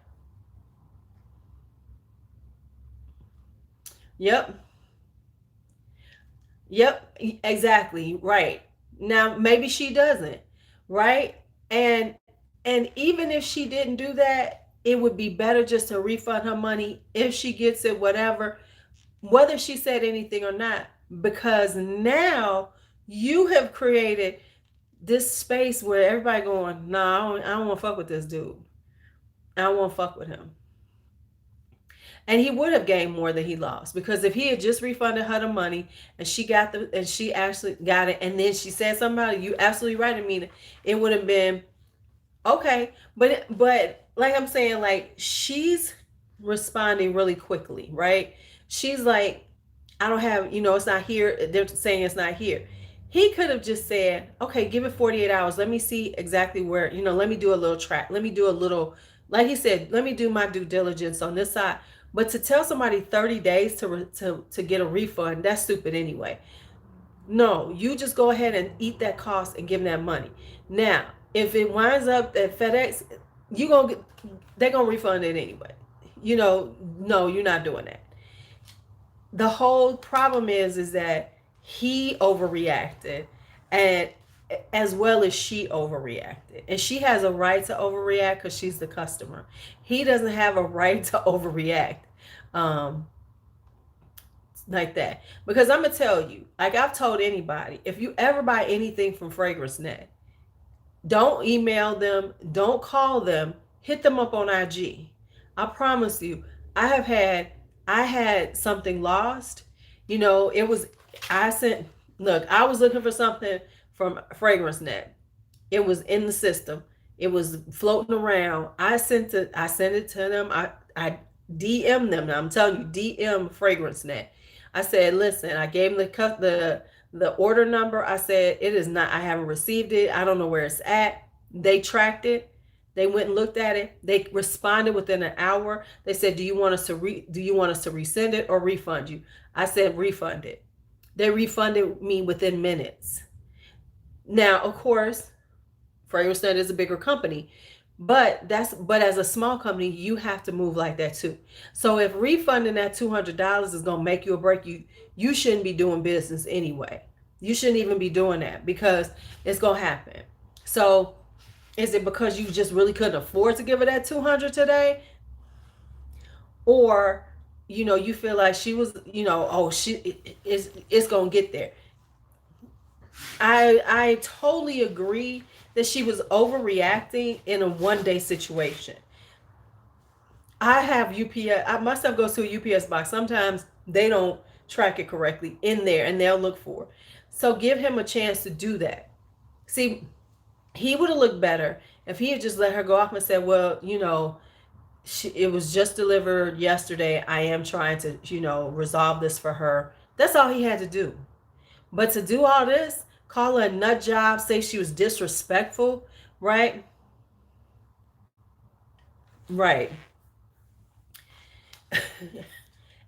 yep, yep, exactly, right. Now maybe she doesn't, right? And even if she didn't do that, it would be better just to refund her money if she gets it, whatever, whether she said anything or not, because now you have created this space where everybody going, no, I don't want to fuck with this dude. I don't want to fuck with him. And he would have gained more than he lost, because if he had just refunded her the money and she actually got it, and then she said something about it, you absolutely right. I mean, it would have been okay. But like I'm saying, like, she's responding really quickly, right? She's like, I don't have, it's not here. They're saying it's not here. He could have just said, okay, give it 48 hours. Let me see exactly where, let me do a little track. Let me do a little, like he said, let me do my due diligence on this side. But to tell somebody 30 days to get a refund, that's stupid anyway. No, you just go ahead and eat that cost and give them that money. Now, if it winds up at FedEx, they're gonna refund it anyway. No, you're not doing that. The whole problem is that he overreacted, and as well as she overreacted, and she has a right to overreact because she's the customer. He doesn't have a right to overreact um like that, because I'm gonna tell you, like I've told anybody, if you ever buy anything from Fragrance Net, don't email them, don't call them, hit them up on IG. I promise you, I had something lost. It was, I sent, look, I was looking for something from Fragrance Net. It was in the system. It was floating around. I sent it to them. I DM them. Now I'm telling you, DM Fragrance Net. I said, listen, I gave them the order number. I said, it is not, I haven't received it. I don't know where it's at. They tracked it. They went and looked at it. They responded within an hour. They said, do you want us to resend it or refund you? I said, refund it. They refunded me within minutes. Now, of course, Fragrance Net is a bigger company, but as a small company, you have to move like that too. So if refunding that $200 is gonna make you or break you, you shouldn't be doing business anyway. You shouldn't even be doing that, because it's gonna happen. So is it because you just really couldn't afford to give her that 200 today? Or, you feel like she was, oh, it's going to get there. I totally agree that she was overreacting in a one-day situation. I have UPS, my stuff goes to a UPS box. Sometimes they don't track it correctly in there, and they'll look for it. So give him a chance to do that. See, he would have looked better if he had just let her go off and said, well, it was just delivered yesterday. I am trying to, resolve this for her. That's all he had to do. But to do all this, call her a nut job, say she was disrespectful, right? Right.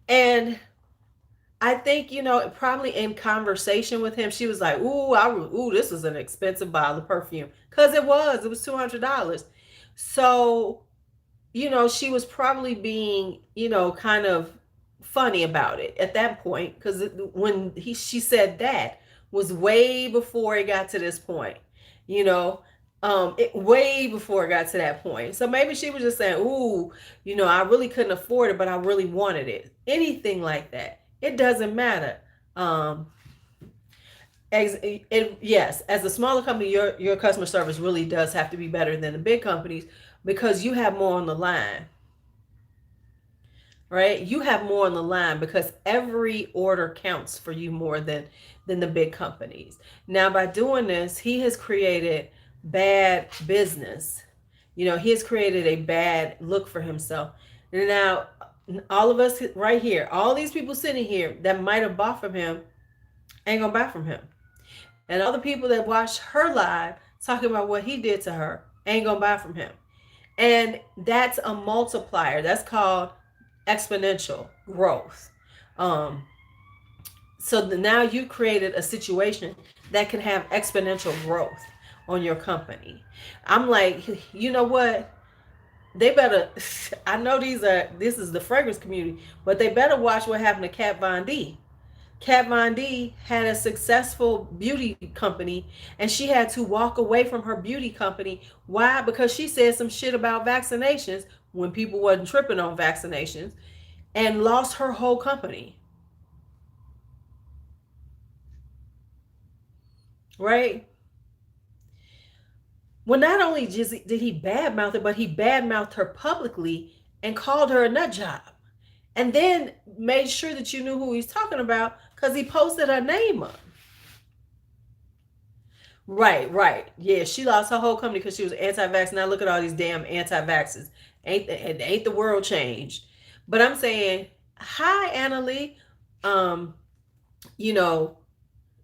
And I think, probably in conversation with him, she was like, ooh, this is an expensive bottle of perfume. Because it was $200. So, she was probably being, kind of funny about it at that point. Because when she said that, was way before it got to this point, you know. Way before it got to that point. So maybe she was just saying, "Ooh, I really couldn't afford it, but I really wanted it." Anything like that. It doesn't matter. Um, yes, as a smaller company, your customer service really does have to be better than the big companies because you have more on the line, right? You have more on the line because every order counts for you more than the big companies. Now, by doing this, he has created bad business. He has created a bad look for himself. Now, all of us right here, all these people sitting here that might have bought from him ain't gonna buy from him. And all the people that watched her live talking about what he did to her ain't gonna buy from him. And that's a multiplier. That's called exponential growth. Um, so now you created a situation that can have exponential growth on your company. I'm like, you know what? They better. I know this is the fragrance community, but they better watch what happened to Kat Von D. Kat Von D had a successful beauty company and she had to walk away from her beauty company. Why? Because she said some shit about vaccinations when people wasn't tripping on vaccinations and lost her whole company. Right? Well, not only did he badmouth her, but he badmouthed her publicly and called her a nut job. And then made sure that you knew who he's talking about because he posted her name up. Right, right. Yeah, she lost her whole company because she was anti-vax. Now look at all these damn anti-vaxxers. Ain't the world changed? But I'm saying, hi, Anna Lee. Um, you know,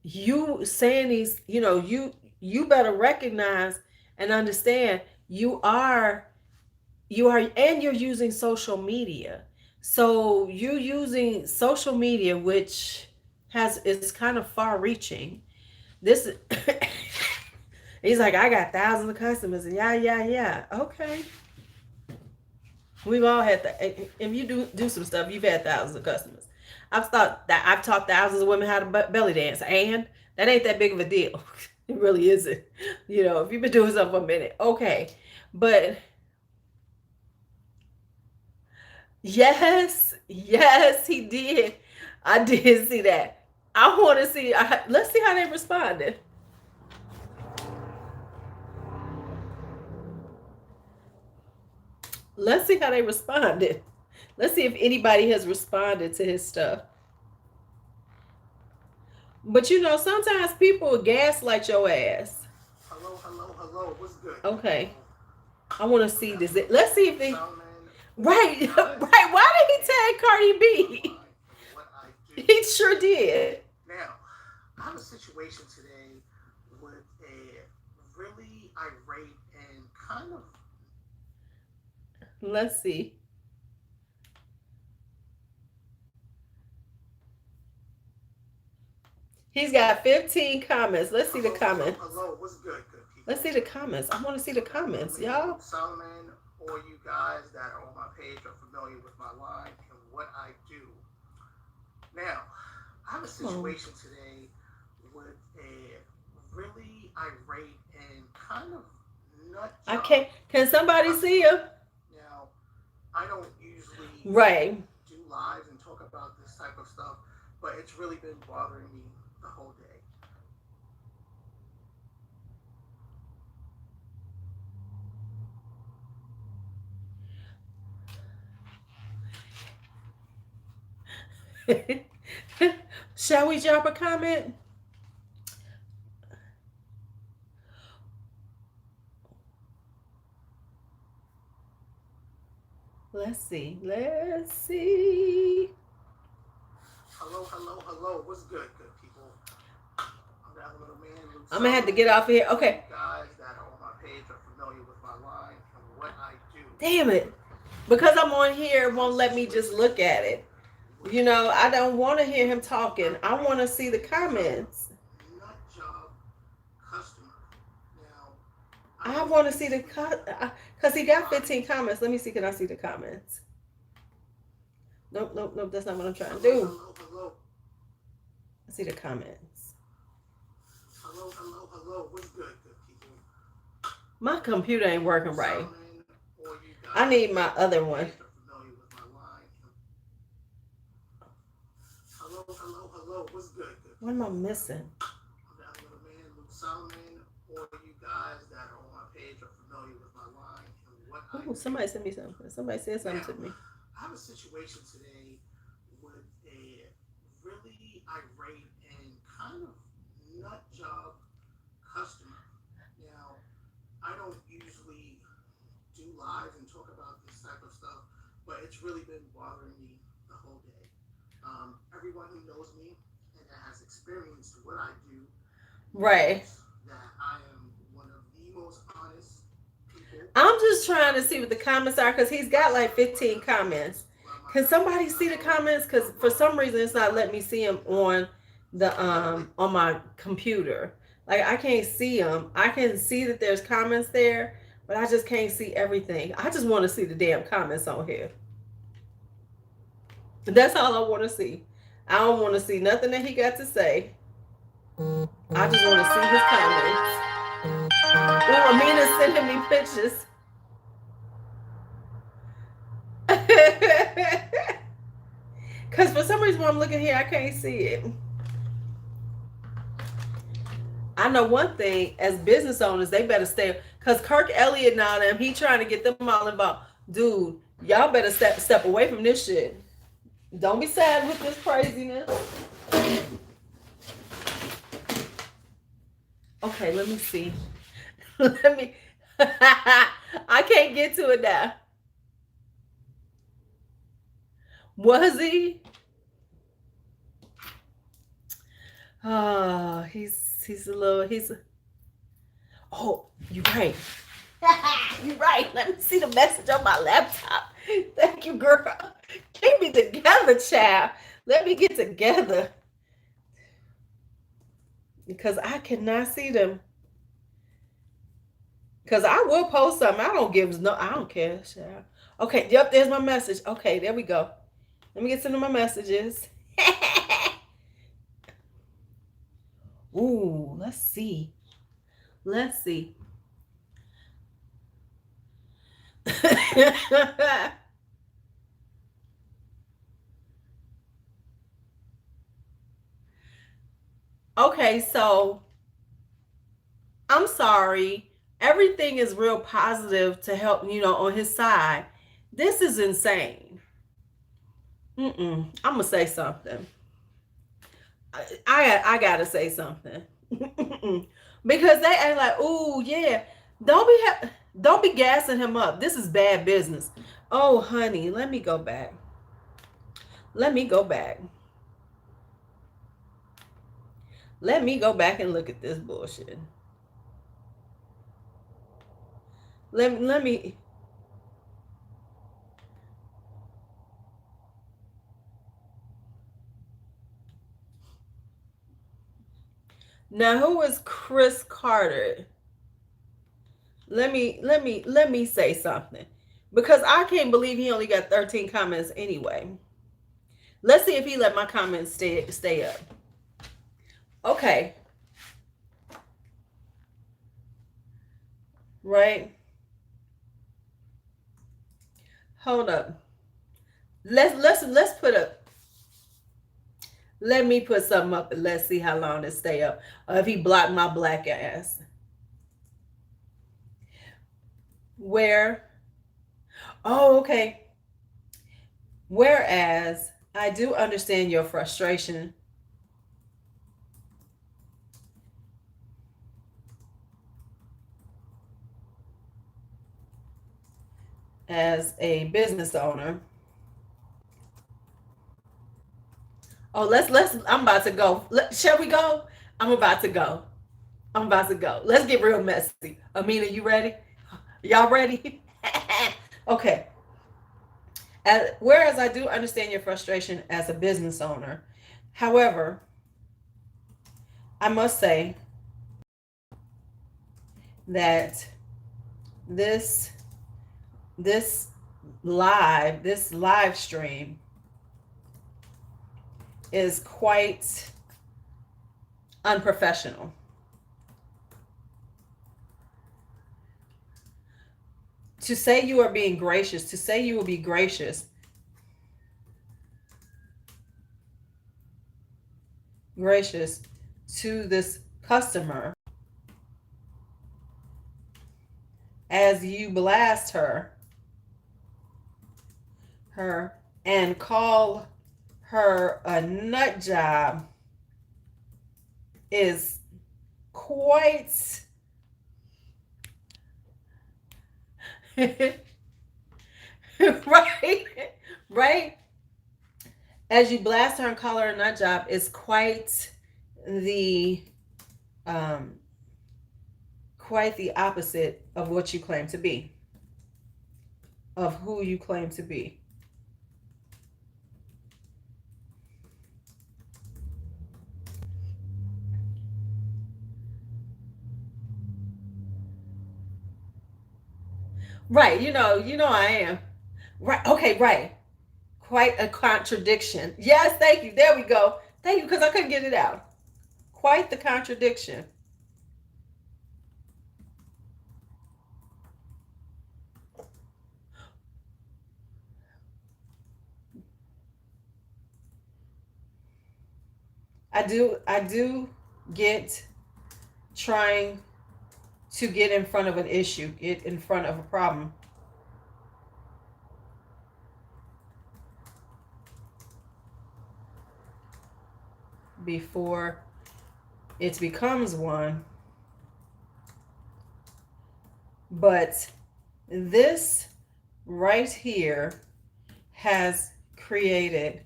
you saying these, you better recognize and understand and you're using social media. So you using social media, which is kind of far reaching. This He's like, I got thousands of customers, and yeah, yeah, yeah. Okay, we've all had that. If you do some stuff, you've had thousands of customers. I've taught thousands of women how to belly dance, and that ain't that big of a deal. It really isn't. If you've been doing something for a minute, okay. But yes, yes, he did. I did see that. I want to see. Let's see how they responded. Let's see how they responded. Let's see if anybody has responded to his stuff. But sometimes people gaslight your ass. Hello, hello, hello. What's good, Okay. people? I want to see this. Let's see if they. Salman, Right, guys, right. Why did he tag Cardi B? what I do. He sure did. Now, I have a situation today with a really irate and kind of. Let's see. He's got 15 comments. Let's see the comments. Hello, what's good, people? Let's see the comments. I want to see the comments, y'all. Solomon, or you guys that are on my page are familiar with my line and what I do. Now, I have a situation today with a really irate and kind of nut job. I can't. Can somebody see him? Now, I don't usually Right. do lives and talk about this type of stuff, but it's really been bothering me the whole day. Shall we drop a comment? Let's see. Let's see. Hello, hello, hello. What's good, people? I'm that little man. I'm gonna have to get off of here. Okay. Guys that are on my page are familiar with my line and what I do. Damn it. Because I'm on here, it won't let me just look at it. I don't want to hear him talking. I want to see the comments. Nut job customer. Now, I want to see the because he got 15 comments. Let me see. Can I see the comments? Nope, nope, nope. That's not what I'm trying to do. Hello. I see the comments. Hello, hello, hello. What's good, good people? My computer ain't working right. Solomon, or you I guys need that my are on other my one. page are familiar with my line. Hello, hello, hello. What's good, good What am I people? missing? I'm that little man, Luke Solomon, or you guys that are on my page are familiar with my line and what I Oh, do. somebody sent me something. Somebody said Now, something to me. I have a situation today with a really irate and kind of nut job customer. Now, I don't usually do lives and talk about this type of stuff, but it's really been bothering me the whole day. Everyone who knows me and that has experienced what I do Right. knows that I am one of the most honest people I'm just trying to around see what the this comments are because he's got like 15 comments. Can somebody see the comments? Because for some reason it's not letting me see them on the on my computer. Like I can't see them. I can see that there's comments there, but I just can't see everything. I just want to see the damn comments on here. That's all I want to see. I don't want to see nothing that he got to say. I just want to see his comments. Oh, Amina's sending me pictures. Because for some reason when I'm looking here, I can't see it. I know one thing, as business owners, they better stay. Because Kirk Elliott now, them, he trying to get them all involved. Dude, y'all better step away from this shit. Don't be sad with this craziness. Okay, let me see. Let me. I can't get to it now. Was he? Oh, he's a little. He's. Oh, you're right. You're right. Let me see the message on my laptop. Thank you, girl. Get me together, child. Let me get together. Because I cannot see them. Because I will post something. I don't give no, I don't care, child. Okay, yep, there's my message. Okay, there we go. Let me get some of my messages. Ooh, let's see. Let's see. Okay, so I'm sorry. Everything is real positive to help, on his side. This is insane. I'm gonna say something. I gotta say something. Because they ain't like, ooh, yeah. Don't be gassing him up. This is bad business. Oh, honey, let me go back. Let me go back. Let me go back and look at this bullshit. Let me Now who is Chris Carter? Let me say something. Because I can't believe he only got 13 comments anyway. Let's see if he let my comments stay up. Okay. Right? Hold up. Let's put a let me put something up and let's see how long it stay up. Or if he blocked my black ass. Where? Oh, okay. Whereas I do understand your frustration as a business owner. Oh, let's I'm about to go. Shall we go? I'm about to go. I'm about to go. Let's get real messy. Amina, you ready? Y'all ready? Okay. Whereas I do understand your frustration as a business owner, however, I must say that this this live stream is quite unprofessional. to say you are being gracious, to say you will be gracious to this customer as you blast her and call her a nut job is quite right, right. As you blast her and call her a nut job is the um, quite the opposite of what you claim to be, of who you claim to be. Right, I am. Right, okay, right. Quite a contradiction. Yes, thank you. There we go. Thank you, because I couldn't get it out. Quite the contradiction. I do get trying to get in front of an issue, get in front of a problem before it becomes one. But this right here has created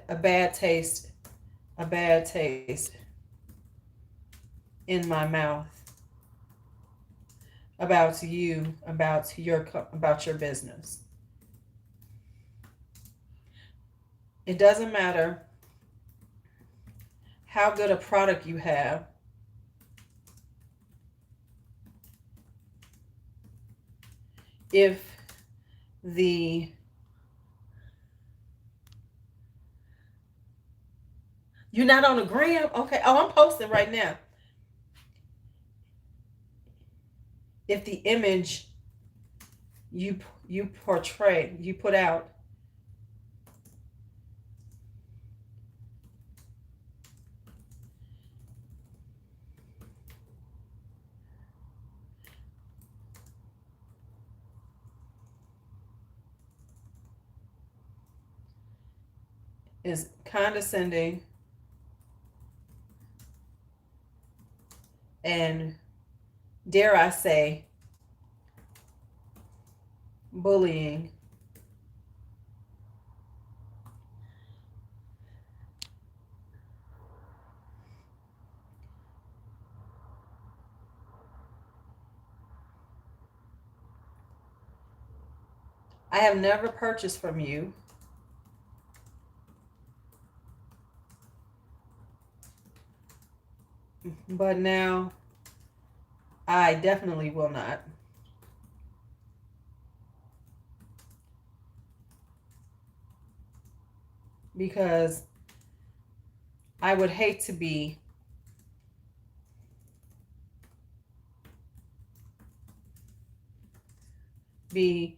a bad taste in my mouth about you, about your business. It doesn't matter how good a product you have. If the you're not on the gram, okay. Oh, I'm posting right now. If the image you portray, you put out, is condescending and, dare I say, bullying, I have never purchased from you, but now I definitely will not, because I would hate to be the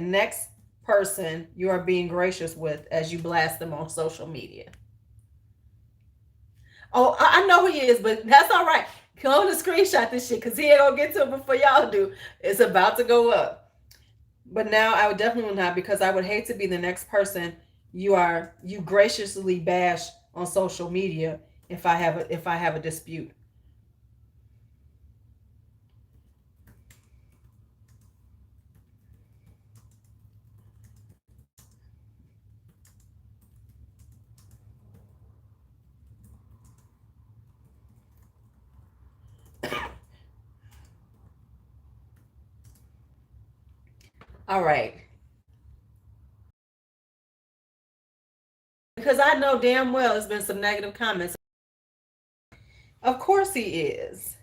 next person you are being gracious with as you blast them on social media. Oh, I know he is, but that's all right. Go and screenshot this shit because he ain't gonna get to it before y'all do. It's about to go up. But now I would definitely not, because I would hate to be the next person you graciously bash on social media if I have a dispute. All right. Because I know damn well there's been some negative comments. Of course he is.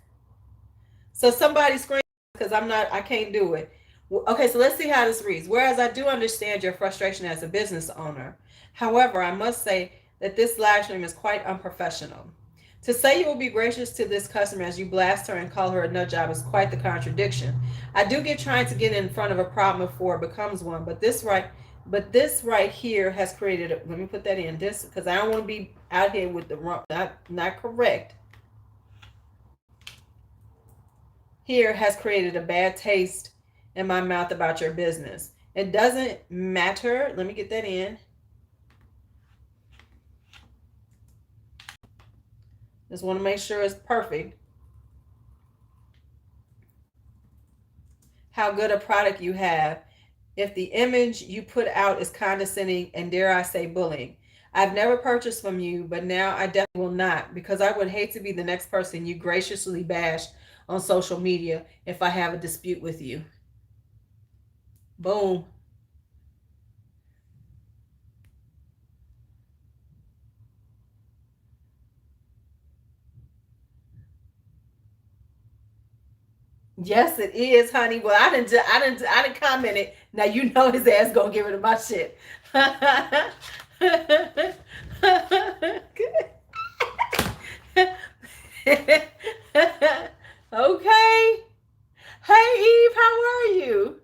So somebody scream, because I can't do it. Okay, so let's see how this reads. Whereas I do understand your frustration as a business owner, however, I must say that this live stream is quite unprofessional. To say you will be gracious to this customer as you blast her and call her a nut job is quite the contradiction. I do get trying to get in front of a problem before it becomes one, but this right here has created let me put that in this because I don't want to be out here with the wrong not correct. Here has created a bad taste in my mouth about your business. It doesn't matter. Let me get that in. Just want to make sure it's perfect. How good a product you have if the image you put out is condescending and, dare I say, bullying. I've never purchased from you, but now I definitely will not because I would hate to be the next person you graciously bash on social media if I have a dispute with you. Boom. Yes, it is, honey. Well, I didn't comment it. Now you know his ass gonna get rid of my shit. Okay. Hey, Eve, how are you?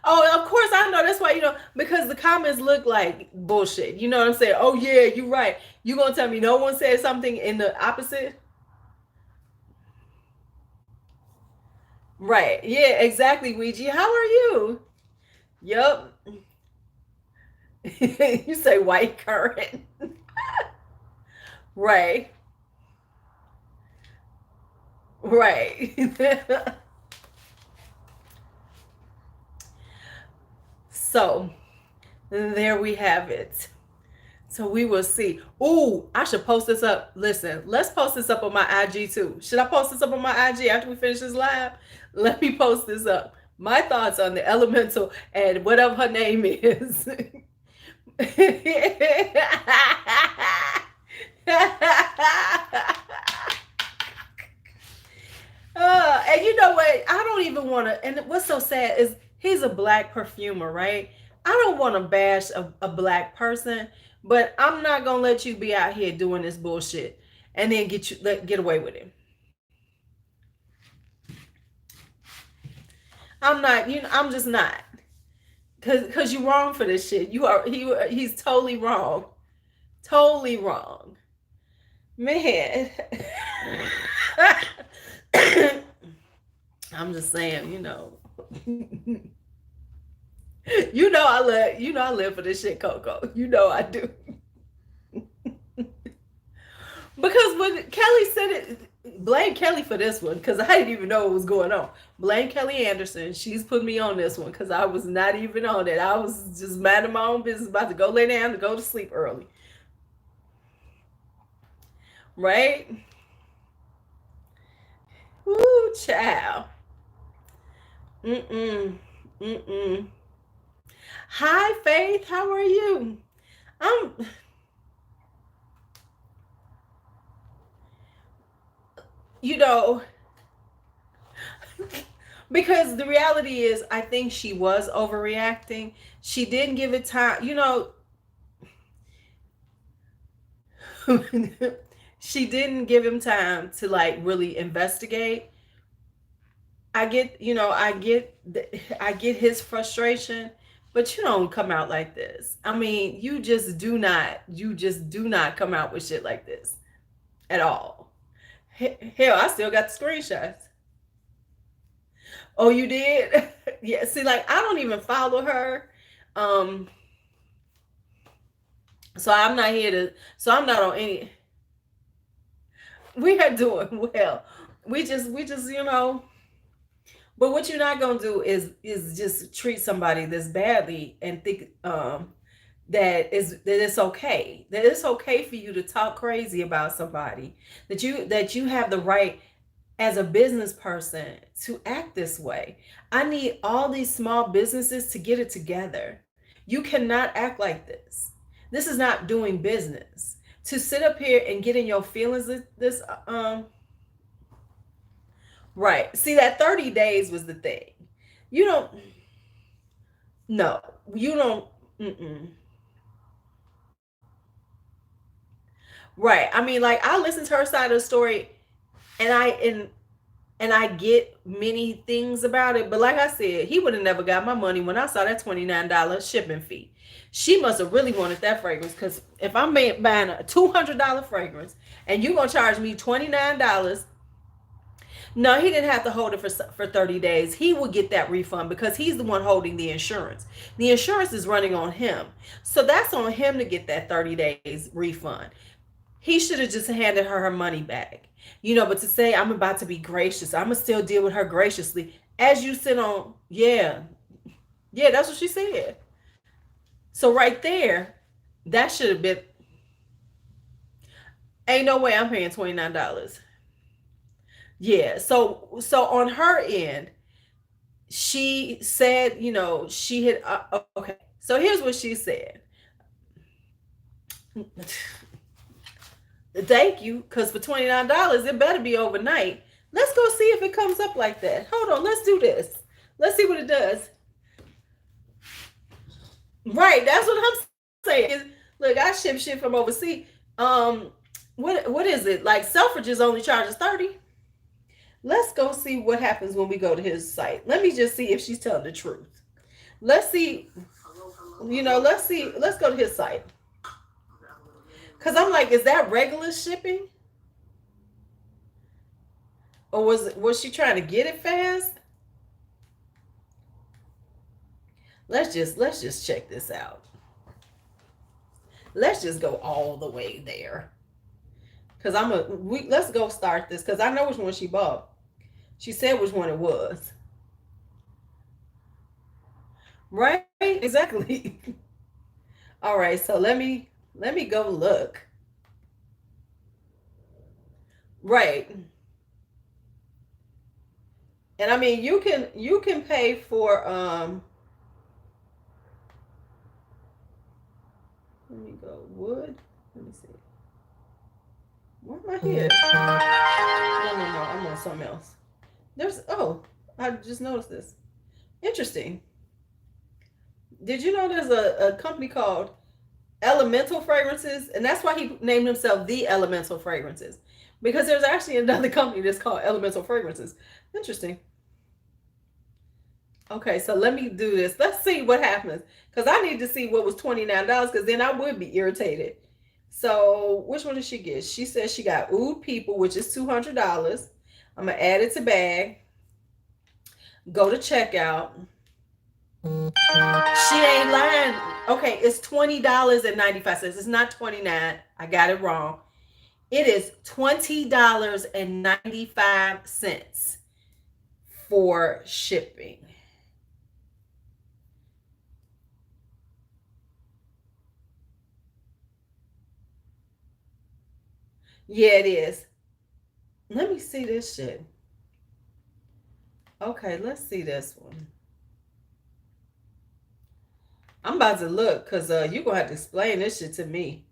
Oh, of course I know. That's why because the comments look like bullshit. You know what I'm saying? Oh yeah, you're right. You gonna tell me no one said something in the opposite? Right. Yeah, exactly, Ouija. How are you? Yup. You say white currant. Right. Right. So there we have it. So we will see. Ooh, I should post this up. Listen, let's post this up on my IG too. Should I post this up on my IG after we finish this live? Let me post this up. My thoughts on the elemental and whatever her name is. And you know what? I don't even want to. And what's so sad is he's a black perfumer, right? I don't want to bash a black person, but I'm not gonna let you be out here doing this bullshit and then get away with it. I'm not. I'm just not. Cause you're wrong for this shit. He's totally wrong. Totally wrong, man. I'm just saying, I live for this shit, Coco. You know I do. Because when Kelly said it, blame Kelly for this one because I didn't even know what was going on. Blame Kelly Anderson. She's put me on this one because I was not even on it. I was just minding my own business, about to go lay down to go to sleep early. Right? Ooh, child. Mm-mm. Mm-mm. Hi, Faith. How are you? I'm, you know, because the reality is, I think she was overreacting. She didn't give it time. She didn't give him time to like really investigate. I get his frustration, but you don't come out like this. I mean, you just do not come out with shit like this at all. Hell, I still got the screenshots. Oh, you did? Yeah, see, like I don't even follow her. Um, so I'm not here to so I'm not on any we are doing well. We just but what you're not gonna do is just treat somebody this badly and think that it's okay. That it's okay for you to talk crazy about somebody. That you have the right as a business person to act this way. I need all these small businesses to get it together. You cannot act like this. This is not doing business. To sit up here and get in your feelings this right. See, that 30 days was the thing. You don't no, you don't mm-mm. Right. I mean, like I listened to her side of the story, and I get many things about it. But like I said, he would have never got my money when I saw that $29 shipping fee. She must have really wanted that fragrance, because if I'm buying a $200 fragrance and you gonna charge me $29, no, he didn't have to hold it for 30 days. He would get that refund because he's the one holding the insurance. The insurance is running on him. So that's on him to get that 30 days refund. He should have just handed her money back. But to say, I'm about to be gracious, I'm going to still deal with her graciously as you sit on, yeah, yeah, that's what she said. So right there, that should have been, ain't no way I'm paying $29. Yeah. So on her end, she said, she had, okay. So here's what she said. Thank you, because for $29, it better be overnight. Let's go see if it comes up like that. Hold on, let's do this. Let's see what it does. Right, that's what I'm saying. Look, I ship shit from overseas. Um, what is it? Like Selfridges only charges 30. Let's go see what happens when we go to his site. Let me just see if she's telling the truth. Let's see. Hello, hello, Let's hello. see. Let's go to his site. Cause I'm Hello. like, is that regular shipping, or was she trying to get it fast? Let's just check this out. Let's just go all the way there. Cause let's go start this, cause I know which one she bought. She said which one it was. Right? Exactly. All right. So let me go look. Right. And I mean, you can pay for Let me go wood. Let me see. Where am I here? No, no, no. I'm on something else. I just noticed this. Interesting. Did you know there's a company called Elemental Fragrances? And that's why he named himself the Elemental Fragrances. Because there's actually another company that's called Elemental Fragrances. Interesting. Okay, so let me do this. Let's see what happens. Because I need to see what was $29, because then I would be irritated. So which one did she get? She says she got Oud People, which is $200. I'm going to add it to bag. Go to checkout. She ain't lying. Okay, it's $20.95. It's not 29. I got it wrong. It is $20.95 for shipping. Yeah, it is. Let me see this shit. Okay, let's see this one. I'm about to look, because you're going to have to explain this shit to me.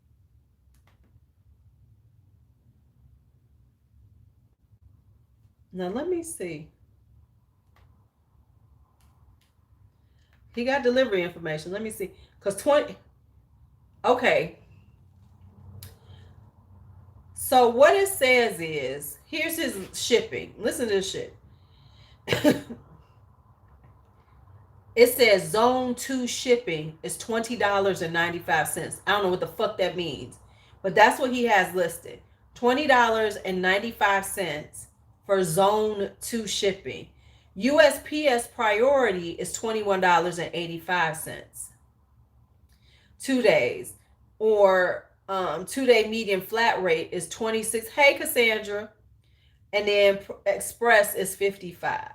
Now, let me see. He got delivery information. Let me see. Because 20. Okay. So, what it says is, here's his shipping. Listen to this shit. It says zone 2 shipping is $20.95. I don't know what the fuck that means, but that's what he has listed. $20.95 for zone 2 shipping. USPS priority is $21.85. 2 days. Or 2-day medium flat rate is 26. Hey, Cassandra. And then express is 55.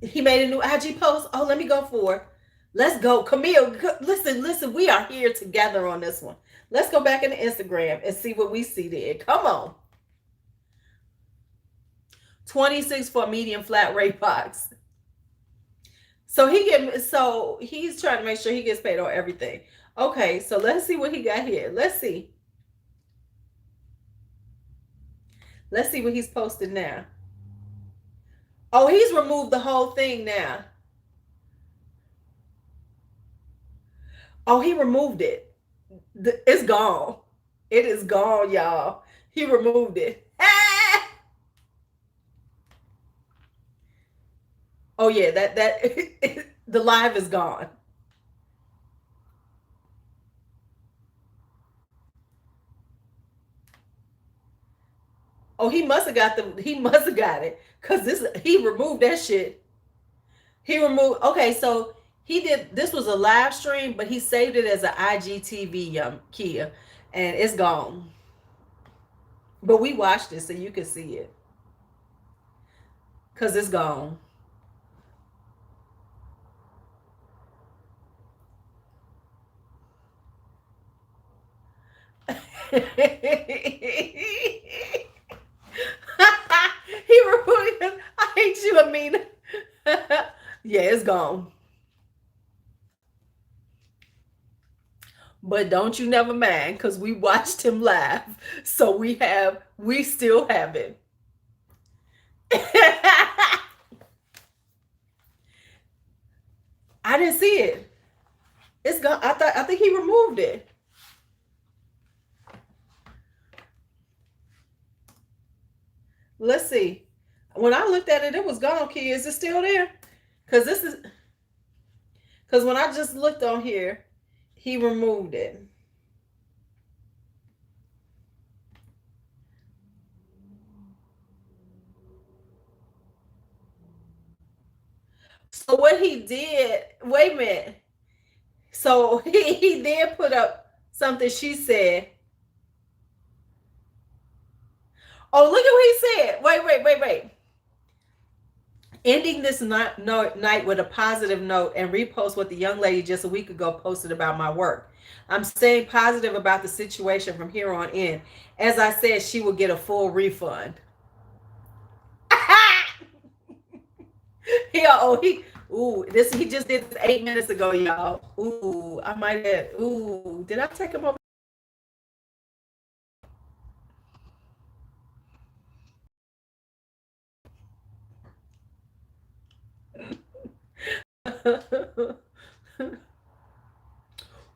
He made a new IG post. Oh, let me go for it. Let's go. Camille, listen, we are here together on this one. Let's go back into Instagram and see what we see there. Come on. 26 for a medium flat rate box. So he's trying to make sure he gets paid on everything. Okay, so let's see what he got here. Let's see. Let's see what he's posted now. Oh, he's removed the whole thing now. Oh, he removed it. It's gone. It is gone, y'all. He removed it. Ah! Oh yeah, that the live is gone. Oh, he must have got it. Cause this he removed that shit. He removed okay, so he did this was a live stream, but he saved it as an IGTV Kia, and it's gone. But we watched it so you can see it. Cause it's gone. He removed it. I hate you, Amina. Yeah, it's gone. But don't you never mind, because we watched him live. So we still have it. I didn't see it. It's gone. I think he removed it. Let's see. When I looked at it, it was gone, Key. Is it still there? Cause this is because when I just looked on here, he removed it. So what he did, wait a minute. So he did put up something she said. Oh, look at what he said. Wait. Ending this night with a positive note and repost what the young lady just a week ago posted about my work. I'm staying positive about the situation from here on in. As I said, she will get a full refund. He just did this 8 minutes ago, y'all. Ooh, I might have. Ooh, did I take him over?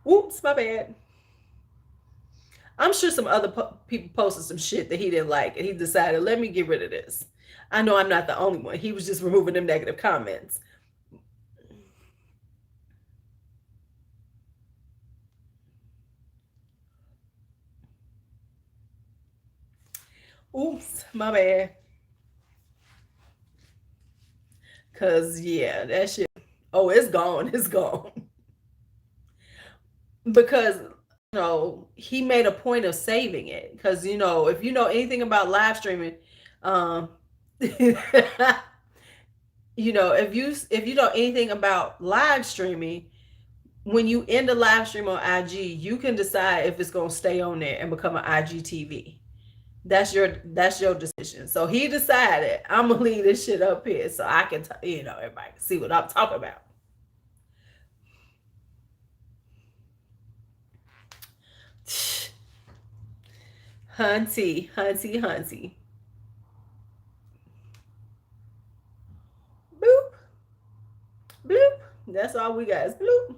Oops, my bad. I'm sure some other people posted some shit that he didn't like, and he decided, let me get rid of this. I know I'm not the only one. He was just removing them negative comments. Oops, my bad. Cause yeah, that shit. Oh, it's gone. It's gone. Because he made a point of saving it. Because if you know anything about live streaming, um, if you know anything about live streaming, when you end a live stream on IG, you can decide if it's gonna stay on there and become an IGTV. That's your decision. So he decided I'm gonna leave this shit up here so I can everybody can see what I'm talking about. Hunty. Boop, bloop. That's all we got is bloop.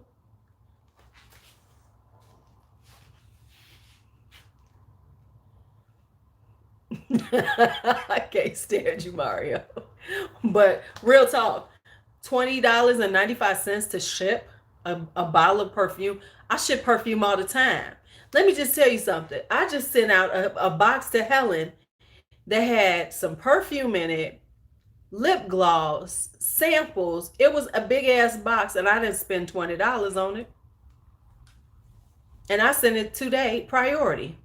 I can't stand you, Mario. But real talk, $20.95 to ship a bottle of perfume. I ship perfume all the time. Let me just tell you something. I just sent out a box to Helen that had some perfume in it, lip gloss, samples. It was a big ass box, and I didn't spend $20 on it. And I sent it today, priority.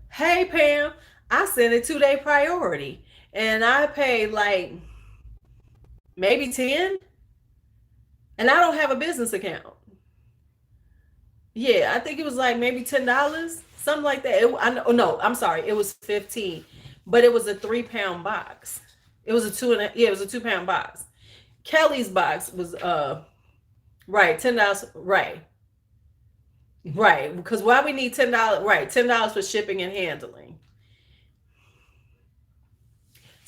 Hey Pam, I sent it 2 day priority, and I paid like maybe 10, and I don't have a business account. Yeah, I think it was like maybe $10, something like that. No, I'm sorry, it was 15, but it was a 3 pound box. It was a it was a 2 pound box. Kelly's box was right, $10, right, because why we need $10, right, $10 for shipping and handling.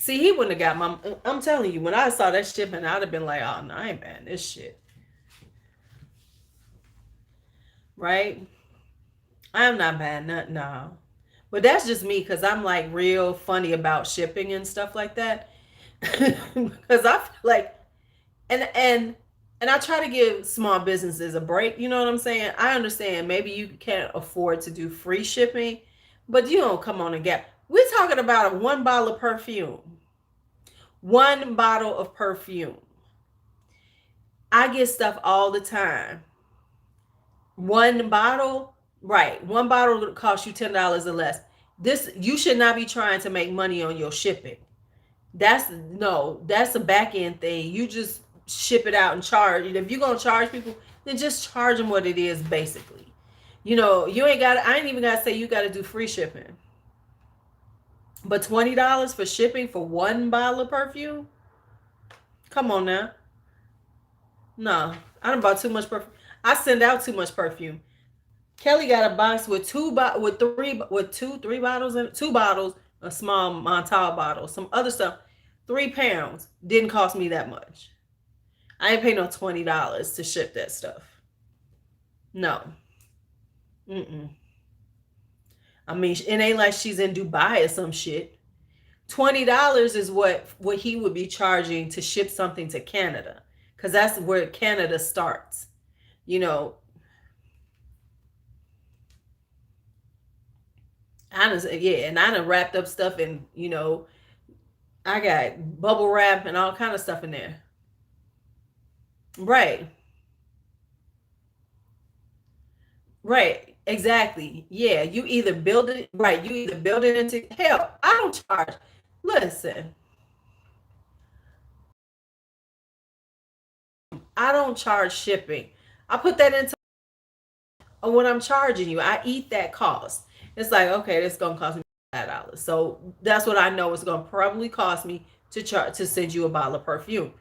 See, he wouldn't have got my. I'm telling you, when I saw that shipment, I'd have been like, "Oh no, I ain't buying this shit." Right? I'm not buying nothing. No, but that's just me because I'm like real funny about shipping and stuff like that. Because I feel like, and and and I try to give small businesses a break. You know what I'm saying? I understand maybe you can't afford to do free shipping, but you don't come on and get. We're talking about a one bottle of perfume. One bottle of perfume. I get stuff all the time. One bottle, right? One bottle costs you $10 or less. This you should not be trying to make money on your shipping. That's no, that's a back end thing. You just ship it out and charge. And if you're gonna charge people, then just charge them what it is, basically. You ain't got. I ain't even gotta say you gotta do free shipping. But $20 for shipping for one bottle of perfume? Come on now. No, I don't buy too much perfume. I send out too much perfume. Kelly got a box with three bottles in two bottles, a small Montal bottle, some other stuff. £3 didn't cost me that much. I ain't pay no $20 to ship that stuff. No, mm-mm. I mean, it ain't like she's in Dubai or some shit. $20 is what he would be charging to ship something to Canada, because that's where Canada starts. You know, honestly, yeah, and I done wrapped up stuff and I got bubble wrap and all kind of stuff in there. Right. Right. Exactly. Yeah. You either build it right. You either build it into hell. I don't charge. Listen, I don't charge shipping. I put that into when I'm charging you. I eat that cost. It's like, okay, this is gonna cost me $5. So that's what I know it's gonna probably cost me to send you a bottle of perfume.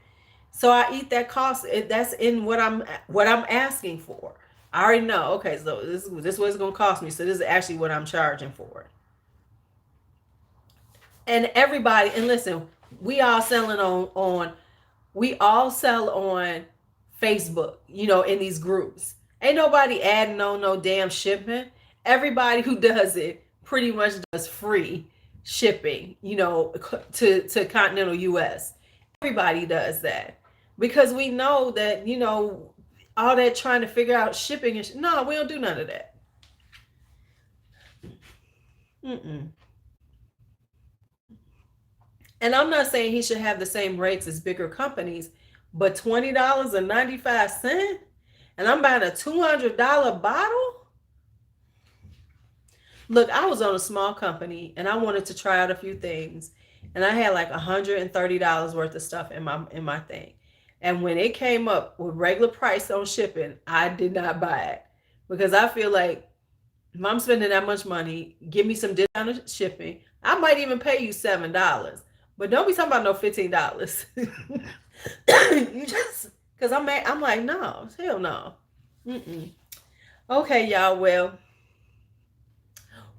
So I eat that cost. That's in what I'm asking for. I already know. Okay, so this is what it's gonna cost me. So this is actually what I'm charging for. And everybody, and listen, we all selling on we all sell on Facebook. In these groups. Ain't nobody adding on no damn shipment. Everybody who does it pretty much does free shipping. To continental U.S. Everybody does that because we know that all that trying to figure out shipping and no, we don't do none of that. Mm-mm. And I'm not saying he should have the same rates as bigger companies, but $20.95, and I'm buying a $200 bottle. Look, I was on a small company and I wanted to try out a few things, and I had like $130 worth of stuff in my thing. And when it came up with regular price on shipping, I did not buy it because I feel like if I'm spending that much money, give me some discounted shipping. I might even pay you $7, but don't be talking about no $15. You just because I'm like no, hell no. Mm-mm. Okay, y'all. Well,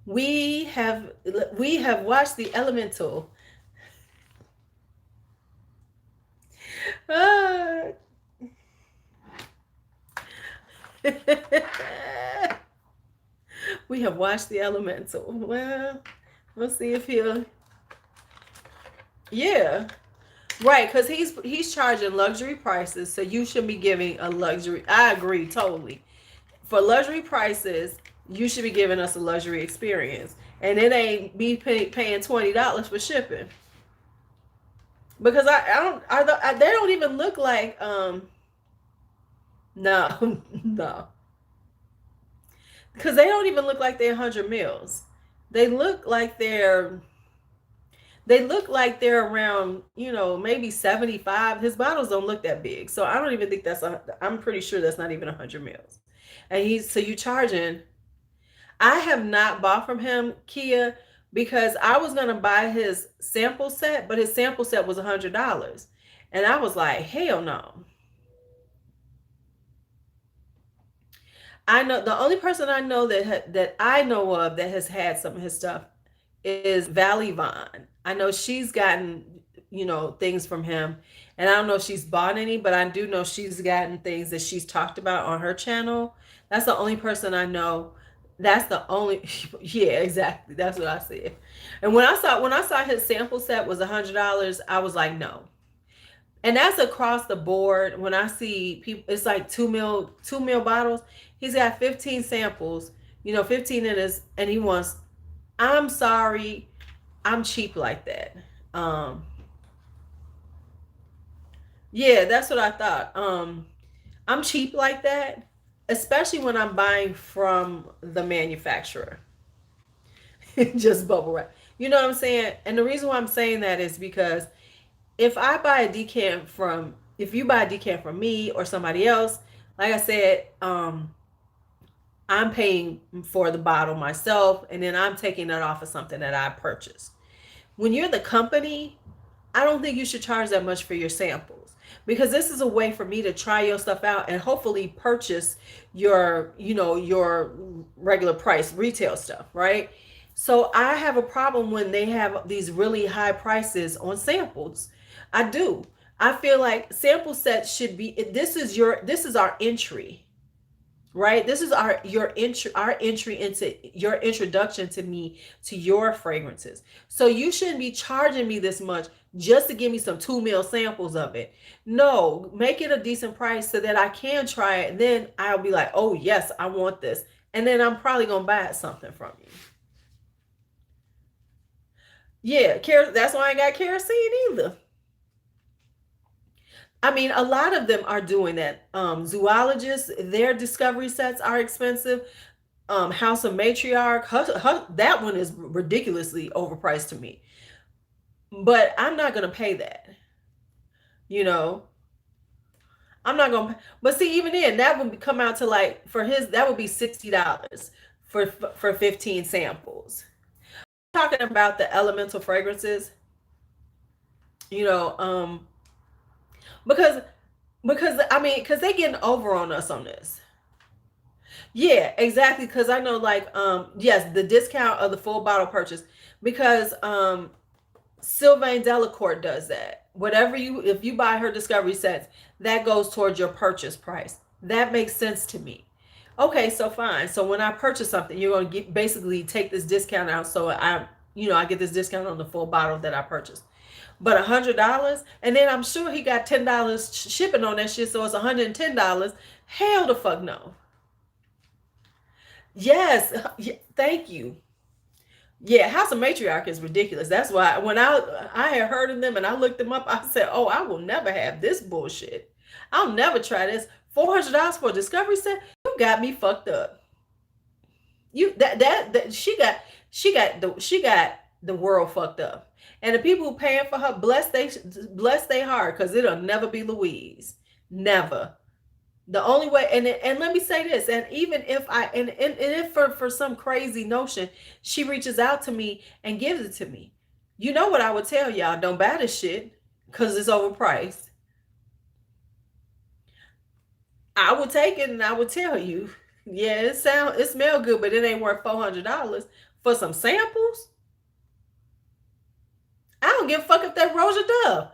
we have we have watched the Elemental. Ah. We have watched the Elemental. Well, we'll see if he'll. Yeah, right. Because he's charging luxury prices, so you should be giving a luxury. I agree totally. For luxury prices, you should be giving us a luxury experience, and it ain't be paying $20 for shipping. Because they don't even look like no no, because they don't even look like they're 100 mils. They look like they're around, maybe 75. His bottles don't look that big, so I don't even think I'm pretty sure that's not even 100 mils. And so you charging. I have not bought from him, Kia, because I was gonna buy his sample set, but his sample set was $100, and I was like, hell no. I know the only person I know that I know of that has had some of his stuff is Valley Vaughn. I know she's gotten, things from him. And I don't know if she's bought any, but I do know she's gotten things that she's talked about on her channel. That's the only person I know. That's the only yeah, exactly. That's what I said. And when I saw his sample set was $100, I was like, no. And that's across the board. When I see people, it's like 2 mil bottles. He's got 15 samples, 15 in his, and he wants. I'm sorry, I'm cheap like that. Um, yeah, that's what I thought. I'm cheap like that, especially when I'm buying from the manufacturer. Just bubble wrap. You know what I'm saying? And the reason why I'm saying that is because if you buy a decant from me or somebody else, like I said, I'm paying for the bottle myself, and then I'm taking that off of something that I purchased. When you're the company, I don't think you should charge that much for your samples, because this is a way for me to try your stuff out and hopefully purchase your regular price retail stuff, right? So I have a problem when they have these really high prices on samples. I do. I feel like sample sets should be, this is our entry, right? This is our entry into your introduction to me, to your fragrances. So you shouldn't be charging me this much just to give me some 2 mil samples of it. No, make it a decent price so that I can try it. And then I'll be like, oh yes, I want this. And then I'm probably gonna buy something from you. Yeah, that's why I ain't got kerosene either. I mean, a lot of them are doing that. Zoologists, their discovery sets are expensive. House of Matriarch, that one is ridiculously overpriced to me. But I'm not gonna pay that. You know, I'm not gonna. But see, even then, that would come out to like for his that would be $60 for 15 samples. Talking about the elemental fragrances, you know, because I mean, because they getting over on us on this. Yeah, exactly. Because I know, like, yes, the discount of the full bottle purchase. Because Sylvain Delacourt does that. If you buy her discovery sets, that goes towards your purchase price. That makes sense to me. Okay, so fine. So when I purchase something, you're gonna basically take this discount out. So I get this discount on the full bottle that I purchased. But $100, and then I'm sure he got $10 shipping on that shit, so it's $110. Hell the fuck no. Yes, thank you. Yeah, House of Matriarch is ridiculous. That's why when I had heard of them and I looked them up, I said, "Oh, I will never have this bullshit. I'll never try this. $400 for a discovery set? You got me fucked up. You that she got the world fucked up. And the people who paying for her, bless they heart, because it'll never be Louise. Never. The only way, and let me say this, and even if and if for some crazy notion she reaches out to me and gives it to me, you know what I would tell y'all? Don't buy this shit because it's overpriced. I would take it and I would tell you, yeah, it smell good, but it ain't worth $400 for some samples. I don't give a fuck if that Rosa Dove.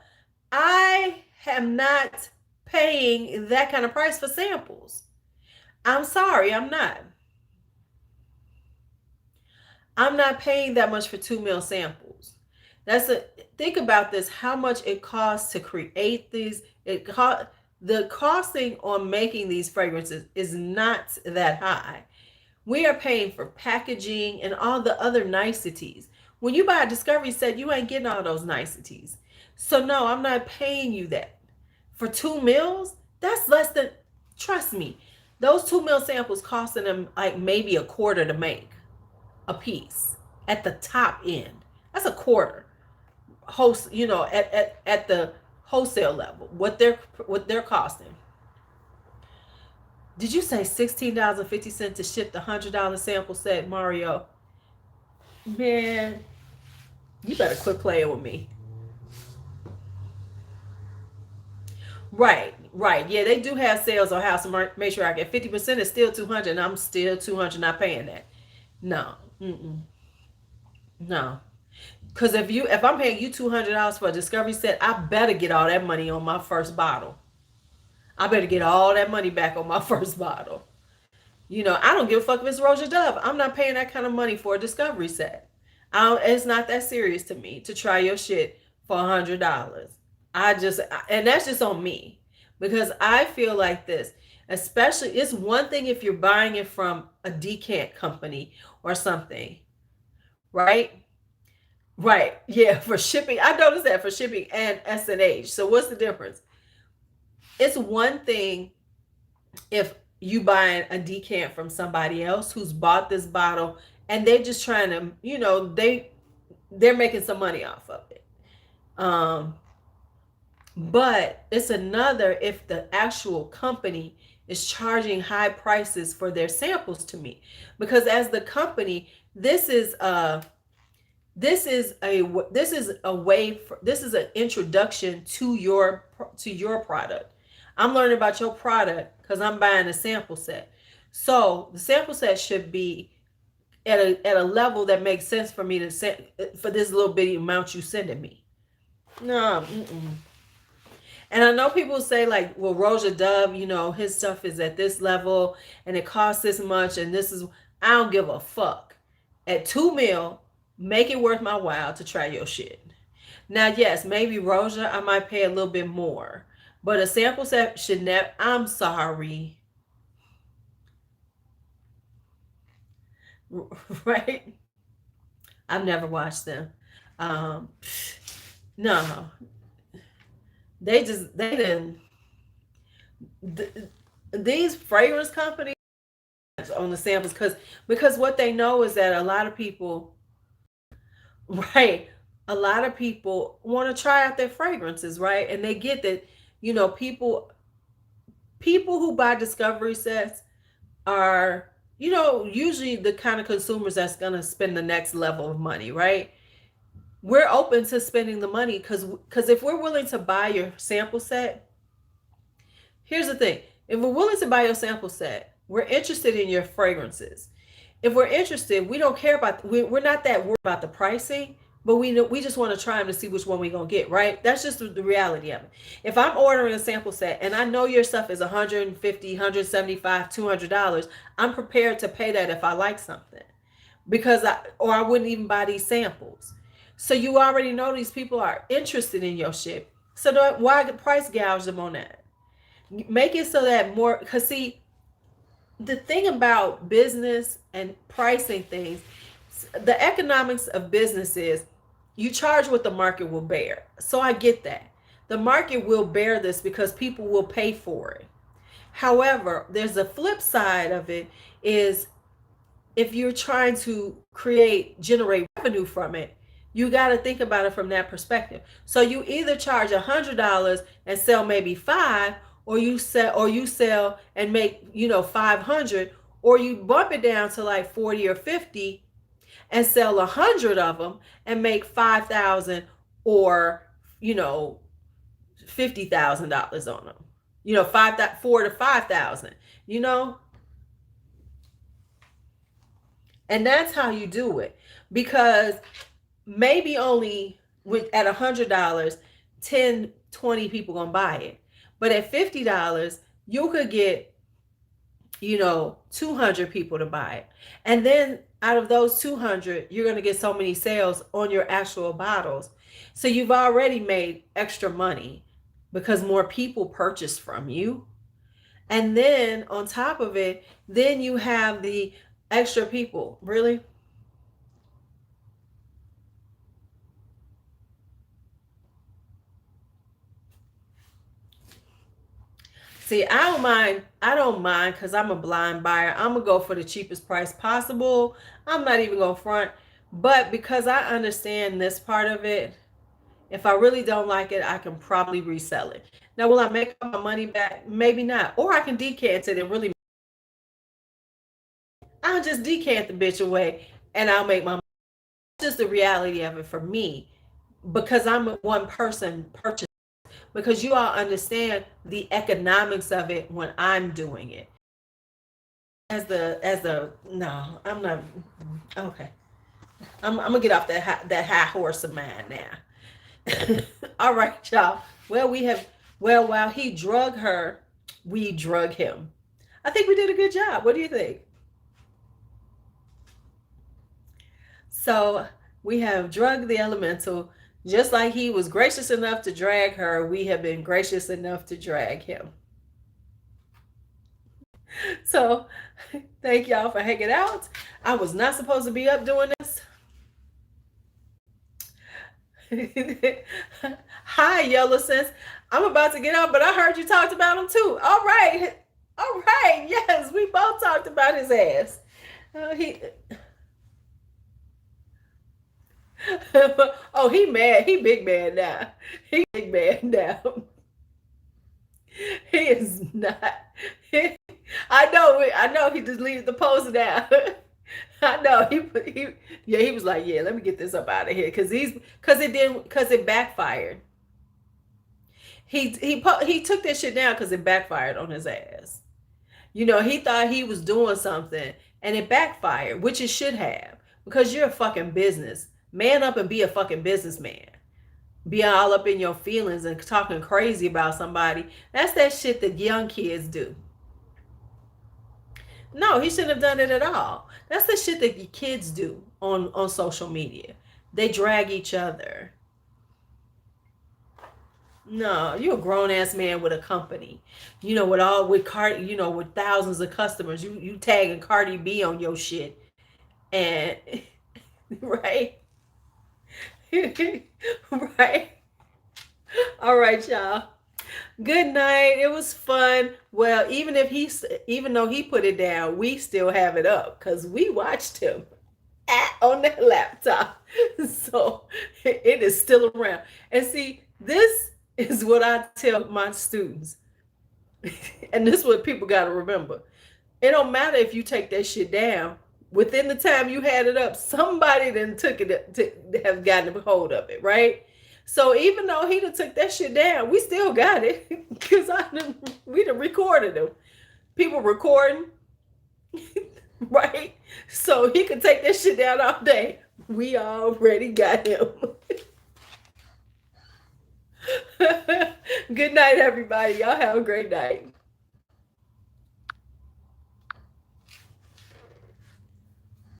I am not paying that kind of price for samples. I'm sorry, I'm not. I'm not paying that much for 2 mil samples. Think about this, how much it costs to create these. The costing on making these fragrances is not that high. We are paying for packaging and all the other niceties. When you buy a discovery set, you ain't getting all those niceties. So no, I'm not paying you that. For 2 mils, that's less than, trust me, those 2 mil samples costing them like maybe a quarter to make a piece at the top end. That's a quarter. At the wholesale level, what they're costing. Did you say $16.50 to ship the $100 sample set, Mario? Man, you better quit playing with me. Right. Yeah, they do have sales on House of Matriarch. At 50% is still 200, and I'm still 200 not paying that. No. Mm-mm. No. Because if I'm paying you $200 for a discovery set, I better get all that money on my first bottle. I better get all that money back on my first bottle. I don't give a fuck if it's Roja Dove. I'm not paying that kind of money for a discovery set. It's not that serious to me to try your shit for $100. And that's just on me, because I feel like this. Especially, it's one thing if you're buying it from a decant company or something, right? Right. Yeah, for shipping. I noticed that for shipping and S&H. So what's the difference? It's one thing if you buying a decant from somebody else who's bought this bottle and they're just trying to, they're making some money off of it. But it's another if the actual company is charging high prices for their samples to me, because as the company, this is an introduction to your product. I'm learning about your product because I'm buying a sample set. So the sample set should be at a level that makes sense for me to send for this little bitty amount you sending me. No. Mm-mm. And I know people say like, well, Roja Dove, his stuff is at this level and it costs this much, and this is, I don't give a fuck. At 2 mil, make it worth my while to try your shit. Now, yes, maybe Roja, I might pay a little bit more, but a sample set should never. I'm sorry, right? I've never watched them. Um, no, they didn't. th- these fragrance companies on the samples, because what they know is that a lot of people, right, a lot of people want to try out their fragrances, right, and they get that, people who buy discovery sets are, usually the kind of consumers that's going to spend the next level of money, right? We're open to spending the money because if we're willing to buy your sample set, here's the thing. If we're willing to buy your sample set, we're interested in your fragrances. If we're interested, we don't care about, we're not that worried about the pricing, but we just want to try them to see which one we're going to get, right? That's just the reality of it. If I'm ordering a sample set and I know your stuff is 150, 175, $200, I'm prepared to pay that if I like something, or I wouldn't even buy these samples. So you already know these people are interested in your shit. So why price gouge them on that? Make it so that more, because see, the thing about business and pricing things, the economics of business is you charge what the market will bear. So I get that. The market will bear this because people will pay for it. However, there's a flip side of it is if you're trying to generate revenue from it, you got to think about it from that perspective. So you either charge $100 and sell maybe five, or you sell and make 500, or you bump it down to like 40 or 50 and sell 100 of them and make 5,000 or $50,000 on them. 4 to 5,000. And that's how you do it, because maybe only at $100, 10, 20 people gonna buy it. But at $50, you could get 200 people to buy it. And then out of those 200, you're going to get so many sales on your actual bottles. So you've already made extra money because more people purchase from you. And then on top of it, then you have the extra people. Really? See, I don't mind because I'm a blind buyer. I'm going to go for the cheapest price possible. I'm not even going to front. But because I understand this part of it, if I really don't like it, I can probably resell it. Now, will I make my money back? Maybe not. Or I can decant it and really, I'll just decant the bitch away and I'll make my money. That's just the reality of it for me, because I'm a one person purchase, because you all understand the economics of it when I'm doing it. No, I'm not. Okay. I'm gonna get off that high horse of mine now. All right, y'all. Well, we have. Well, while he drug her, we drug him. I think we did a good job. What do you think? So we have drugged the elemental. Just like he was gracious enough to drag her, we have been gracious enough to drag him. So thank y'all for hanging out. I was not supposed to be up doing this. Hi, Yellow Sense. I'm about to get up, but I heard you talked about him too. All right. All right. Yes, we both talked about his ass. He oh, he mad. He big mad now. He big mad now. He is not. I know. I know. He just deleted the post now. I know. He. Yeah. He was like, yeah. Let me get this up out of here because it backfired. He took that shit down because it backfired on his ass. You know, he thought he was doing something and it backfired, which it should have, because you're a fucking business. Man up and be a fucking businessman. Be all up in your feelings and talking crazy about somebody. That's that shit that young kids do. No, he shouldn't have done it at all. That's the shit that kids do on social media. They drag each other. No, you're a grown ass man with a company. You know, with thousands of customers. You tagging Cardi B on your shit. And right? Right? All right, y'all. Good night. It was fun. Well, even though he put it down, we still have it up because we watched him on that laptop. So it is still around. And see, this is what I tell my students. And this is what people got to remember. It don't matter if you take that shit down. Within the time you had it up, somebody then took it to have gotten a hold of it, right? So even though he done took that shit down, we still got it because we done recorded him. People recording, right? So he could take that shit down all day. We already got him. Good night, everybody. Y'all have a great night.